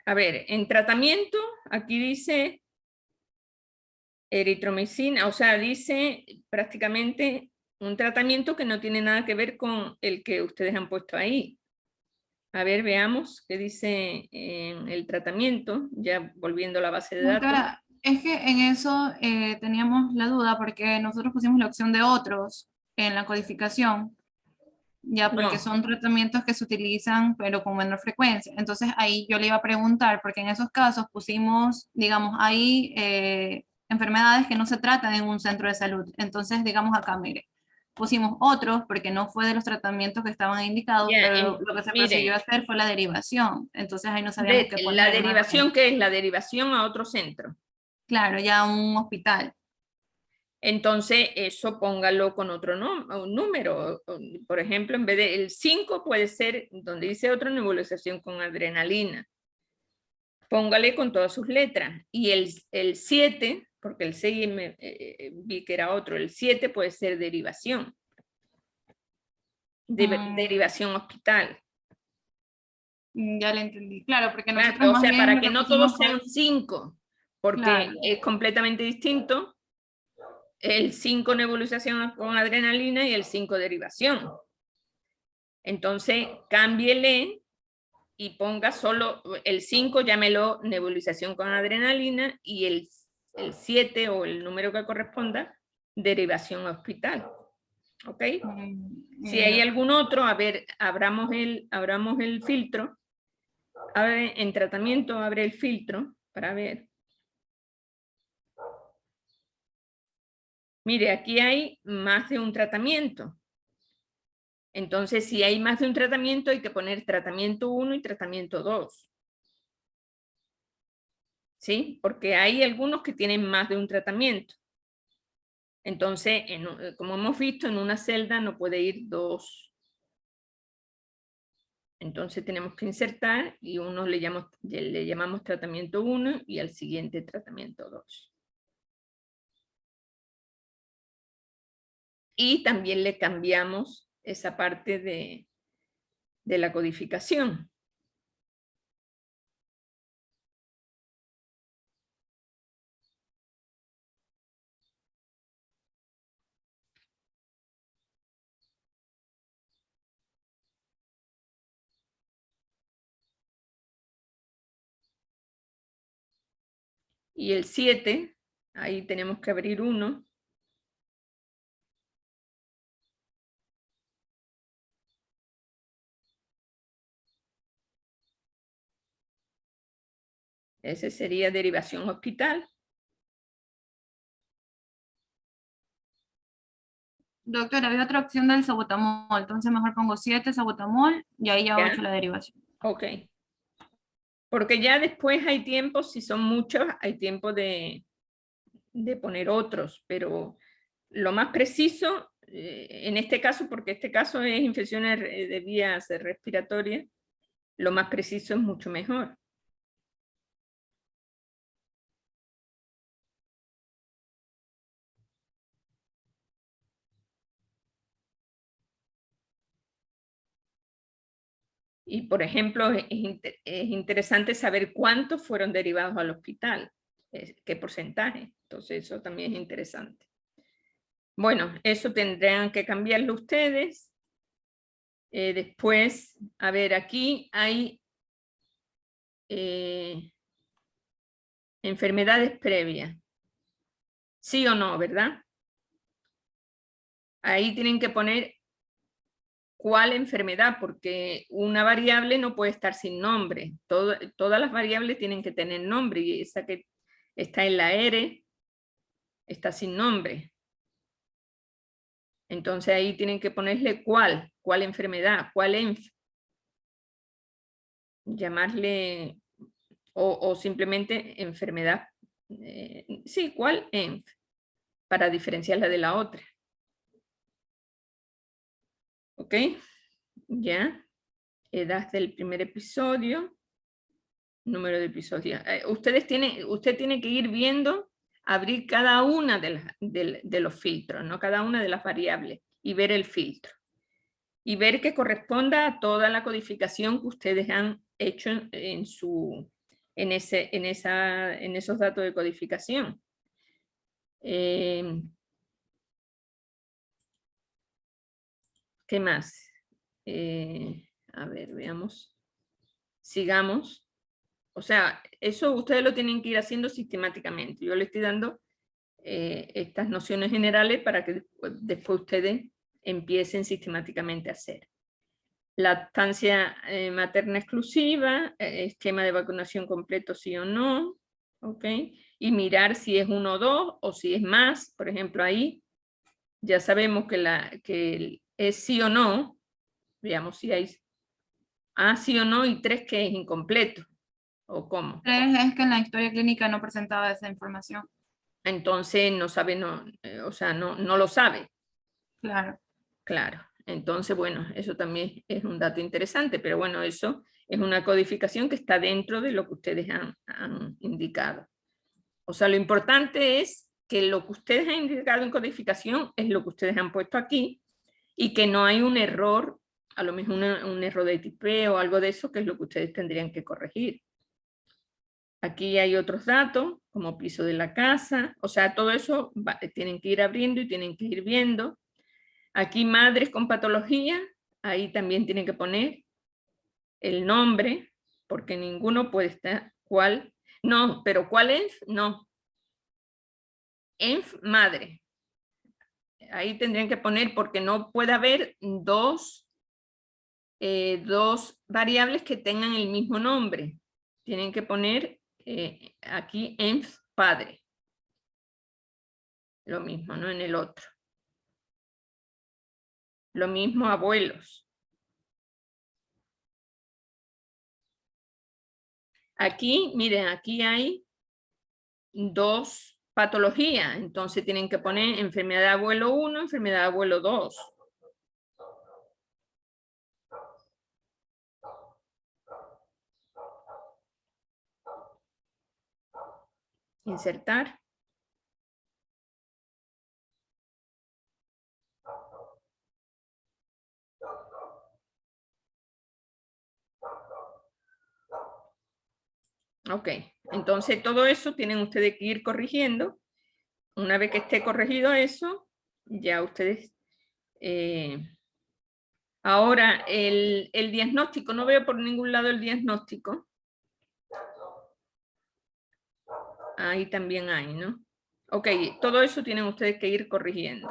A ver, en tratamiento, aquí dice eritromicina, o sea, dice prácticamente un tratamiento que no tiene nada que ver con el que ustedes han puesto ahí. A ver, veamos qué dice en el tratamiento, ya volviendo a la base de datos. Doctora, es que en eso teníamos la duda porque nosotros pusimos la opción de otros en la codificación. Ya, porque No. son tratamientos que se utilizan, pero con menor frecuencia. Entonces, ahí yo le iba a preguntar, porque en esos casos pusimos, digamos, hay enfermedades que no se tratan en un centro de salud. Entonces, digamos acá, mire, pusimos otros porque no fue de los tratamientos que estaban indicados, Ya, pero lo que se prosiguió a hacer fue la derivación. Entonces, ahí no sabíamos qué poner. La derivación, ¿qué es? La derivación a otro centro. Claro, ya a un hospital. Entonces, eso póngalo con otro un número. Por ejemplo, en vez del 5 puede ser, donde dice otra nebulización con adrenalina. Póngale con todas sus letras. Y el 7, porque el 6 vi que era otro, el 7 puede ser derivación. Derivación hospital. Ya le entendí. Claro, porque Claro, nosotros o más sea, bien para lo que no pusimos todos sean 5, porque Claro. es completamente distinto el 5 nebulización con adrenalina y el 5 derivación. Entonces, cámbiele y ponga solo el 5, llámelo nebulización con adrenalina, y el 7 o el número que corresponda, derivación a hospital. ¿Ok? Si hay algún otro, a ver, abramos el filtro. Abre en tratamiento, abre el filtro para ver. Mire, aquí hay más de un tratamiento. Entonces, si hay más de un tratamiento, hay que poner tratamiento 1 y tratamiento 2. ¿Sí? Porque hay algunos que tienen más de un tratamiento. Entonces, como hemos visto, en una celda no puede ir 2. Entonces tenemos que insertar y uno le llamamos tratamiento 1 y al siguiente tratamiento 2. Y también le cambiamos esa parte de la codificación. Y el 7, ahí tenemos que abrir uno. Ese sería derivación hospital. Doctora, había otra opción del salbutamol, entonces mejor pongo 7 salbutamol y ahí ya 8 la derivación. Ok. Porque ya después hay tiempos, si son muchos, hay tiempo de poner otros, pero lo más preciso, en este caso, porque este caso es infecciones de vías respiratorias, lo más preciso es mucho mejor. Y, por ejemplo, es interesante saber cuántos fueron derivados al hospital, qué porcentaje. Entonces, eso también es interesante. Bueno, eso tendrán que cambiarlo ustedes. Después, a ver, aquí hay enfermedades previas. ¿Sí o no, verdad? Ahí tienen que poner cuál enfermedad, porque una variable no puede estar sin nombre. Todas las variables tienen que tener nombre, y esa que está en la R está sin nombre. Entonces ahí tienen que ponerle cuál enfermedad, cuál llamarle, o simplemente enfermedad. Sí, cuál para diferenciarla de la otra. ¿Ok? Ya. Edad del primer episodio. Número de episodios. Usted tiene que ir viendo, abrir cada una de los filtros, ¿no? Cada una de las variables, y ver el filtro. Y ver que corresponda a toda la codificación que ustedes han hecho en esos datos de codificación. ¿Qué más? A ver, veamos. Sigamos. O sea, eso ustedes lo tienen que ir haciendo sistemáticamente. Yo les estoy dando estas nociones generales para que después ustedes empiecen sistemáticamente a hacer. Lactancia materna exclusiva, esquema de vacunación completo sí o no, ¿ok? Y mirar si es 1 o 2 o si es más. Por ejemplo, ahí ya sabemos que es sí o no. Veamos si hay sí o no, y 3 que es incompleto, o cómo. 3 es que en la historia clínica no presentaba esa información. Entonces no sabe, o sea, no lo sabe. Claro. Claro. Entonces, bueno, eso también es un dato interesante, pero bueno, eso es una codificación que está dentro de lo que ustedes han indicado. O sea, lo importante es que lo que ustedes han indicado en codificación es lo que ustedes han puesto aquí y que no hay un error, a lo mejor un error de tipeo o algo de eso, que es lo que ustedes tendrían que corregir. Aquí hay otros datos, como piso de la casa, o sea, todo eso tienen que ir abriendo y tienen que ir viendo. Aquí madres con patología, ahí también tienen que poner el nombre, porque ninguno puede estar, ¿cuál? No, pero ¿cuál es? No. ENF madre. Ahí tendrían que poner, porque no puede haber dos variables que tengan el mismo nombre. Tienen que poner aquí ENF padre. Lo mismo, ¿no? En el otro. Lo mismo abuelos. Aquí, miren, aquí hay 2 patologías, entonces tienen que poner enfermedad de abuelo 1, enfermedad de abuelo 2. Insertar. Ok, entonces todo eso tienen ustedes que ir corrigiendo. Una vez que esté corregido eso, ya ustedes... ahora, el diagnóstico, no veo por ningún lado el diagnóstico. Ahí también hay, ¿no? Ok, todo eso tienen ustedes que ir corrigiendo.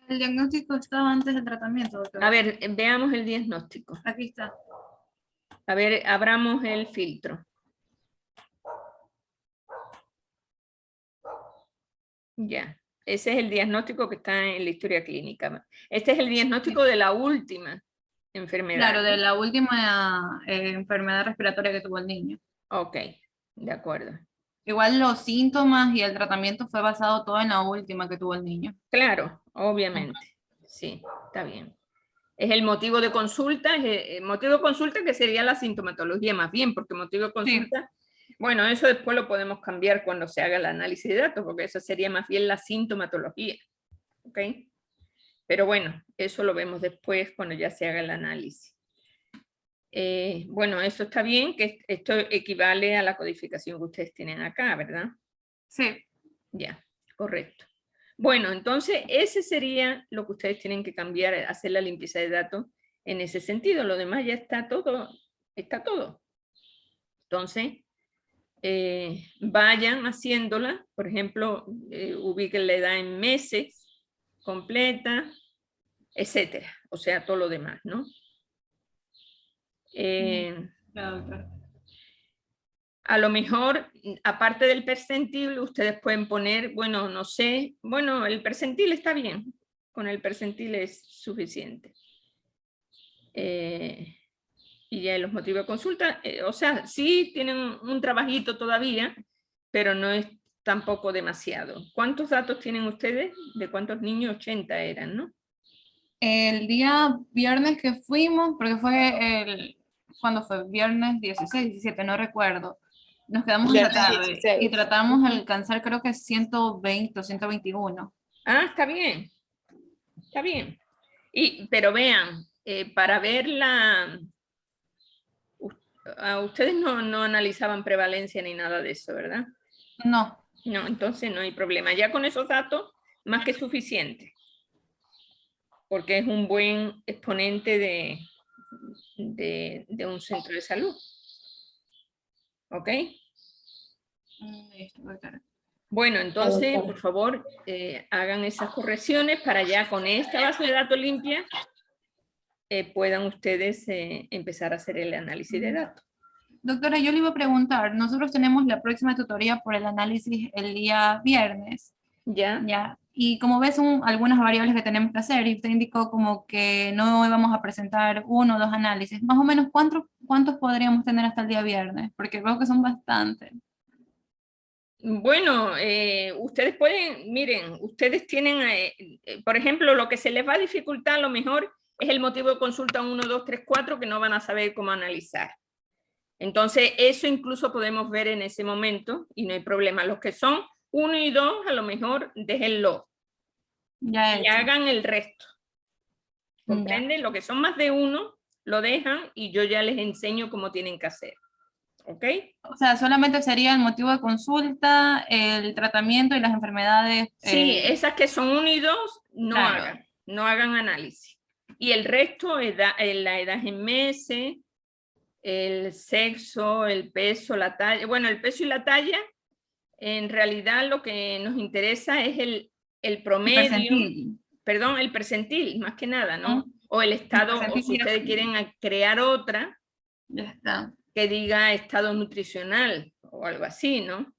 El diagnóstico estaba antes del tratamiento, doctora. A ver, veamos el diagnóstico. Aquí está. A ver, abramos el filtro. Ya, ese es el diagnóstico que está en la historia clínica. Este es el diagnóstico de la última enfermedad. Claro, de la última enfermedad respiratoria que tuvo el niño. Ok, de acuerdo. Igual los síntomas y el tratamiento fue basado todo en la última que tuvo el niño. Claro, obviamente. Sí, está bien. Es el motivo de consulta, el motivo de consulta que sería la sintomatología más bien, porque motivo de consulta, bueno, eso después lo podemos cambiar cuando se haga el análisis de datos, porque eso sería más bien la sintomatología. ¿Ok? Pero bueno, eso lo vemos después cuando ya se haga el análisis. Bueno, eso está bien, que esto equivale a la codificación que ustedes tienen acá, ¿verdad? Sí. Ya, correcto. Bueno, entonces ese sería lo que ustedes tienen que cambiar, hacer la limpieza de datos en ese sentido. Lo demás ya está todo, está todo. Entonces, vayan haciéndola, por ejemplo, ubiquen la edad en meses, completa, etcétera. O sea, todo lo demás, ¿no? A lo mejor, aparte del percentil, ustedes pueden poner, bueno, no sé, bueno, el percentil está bien, con el percentil es suficiente. Y ya los motivos de consulta, o sea, sí tienen un trabajito todavía, pero no es tampoco demasiado. ¿Cuántos datos tienen ustedes? ¿De cuántos niños? 80 eran, ¿no? El día viernes que fuimos, porque fue ¿cuándo fue? Viernes 16, 17, no recuerdo. Nos quedamos en la tarde y tratamos de alcanzar creo que 120 o 121. Ah, está bien. Está bien. Pero vean, para ver ustedes no analizaban prevalencia ni nada de eso, ¿verdad? No. No, entonces no hay problema. Ya con esos datos, más que suficiente. Porque es un buen exponente de un centro de salud. ¿Ok? Bueno, entonces, por favor, hagan esas correcciones para ya con esta base de datos limpia puedan ustedes empezar a hacer el análisis de datos. Doctora, yo le iba a preguntar, nosotros tenemos la próxima tutoría por el análisis el día viernes. Ya. Y como ves, son algunas variables que tenemos que hacer, y usted indicó como que no íbamos a presentar 1 o 2 análisis. Más o menos, ¿cuántos podríamos tener hasta el día viernes? Porque veo que son bastantes. Bueno, ustedes pueden, miren, ustedes tienen, por ejemplo, lo que se les va a dificultar a lo mejor es el motivo de consulta 1, 2, 3, 4, que no van a saber cómo analizar. Entonces, eso incluso podemos ver en ese momento y no hay problema. Los que son 1 y 2, a lo mejor déjenlo. Y hagan el resto. ¿Comprenden? Lo que son más de 1, lo dejan y yo ya les enseño cómo tienen que hacer. ¿Ok? O sea, solamente sería el motivo de consulta, el tratamiento y las enfermedades. Sí, esas que son 1 y 2, no hagan análisis. Y el resto, la edad en meses, el sexo, el peso, la talla. Bueno, el peso y la talla, en realidad lo que nos interesa es el promedio. El percentil, más que nada, ¿no? O el estado, o si ustedes quieren crear otra, ya está, que diga estado nutricional o algo así, ¿no?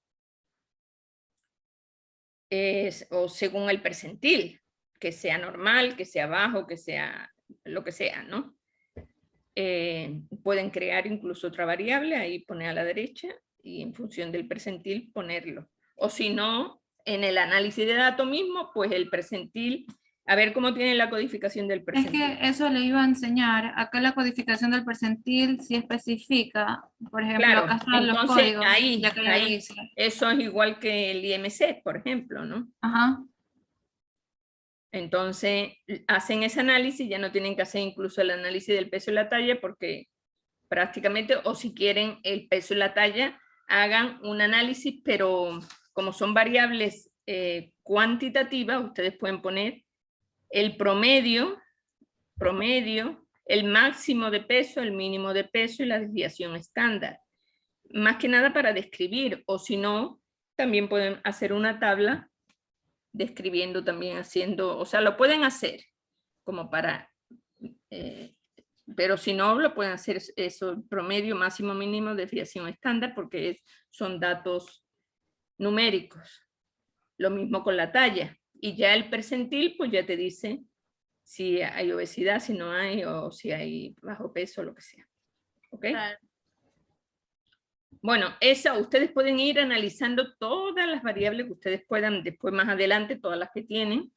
O según el percentil, que sea normal, que sea bajo, que sea lo que sea, ¿no? Pueden crear incluso otra variable, ahí pone a la derecha, y en función del percentil ponerlo. O si no, en el análisis de datos mismo, pues el percentil, a ver cómo tiene la codificación del percentil. Es que eso le iba a enseñar. Acá la codificación del percentil sí especifica, por ejemplo, claro, acá están los entonces códigos. ahí, eso es igual que el IMC, por ejemplo, ¿no? Ajá. Entonces, hacen ese análisis, ya no tienen que hacer incluso el análisis del peso y la talla, porque prácticamente, o si quieren el peso y la talla, hagan un análisis, pero como son variables cuantitativas, ustedes pueden poner el promedio, el máximo de peso, el mínimo de peso y la desviación estándar. Más que nada para describir, o si no, también pueden hacer una tabla describiendo también, haciendo, o sea, lo pueden hacer como para, pero si no, lo pueden hacer eso, promedio, máximo, mínimo, desviación estándar, porque son datos numéricos. Lo mismo con la talla. Y ya el percentil, pues ya te dice si hay obesidad, si no hay, o si hay bajo peso, lo que sea. ¿Ok? Claro. Bueno, ustedes pueden ir analizando todas las variables que ustedes puedan, después más adelante, todas las que tienen.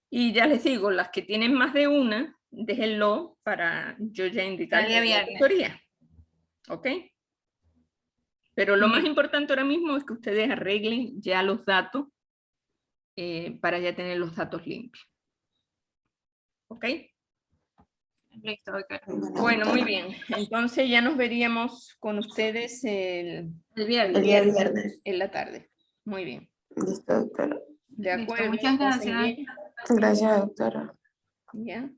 Y ya les digo, las que tienen más de una, déjenlo para yo ya indicar la tutoría. ¿Ok? Pero lo más importante ahora mismo es que ustedes arreglen ya los datos para ya tener los datos limpios. ¿Ok? Listo, okay. Bueno, muy bien. Entonces ya nos veríamos con ustedes el viernes. El día viernes. En la tarde. Muy bien. Listo, doctora. De acuerdo. Listo, muchas gracias. Gracias, doctora. Ya.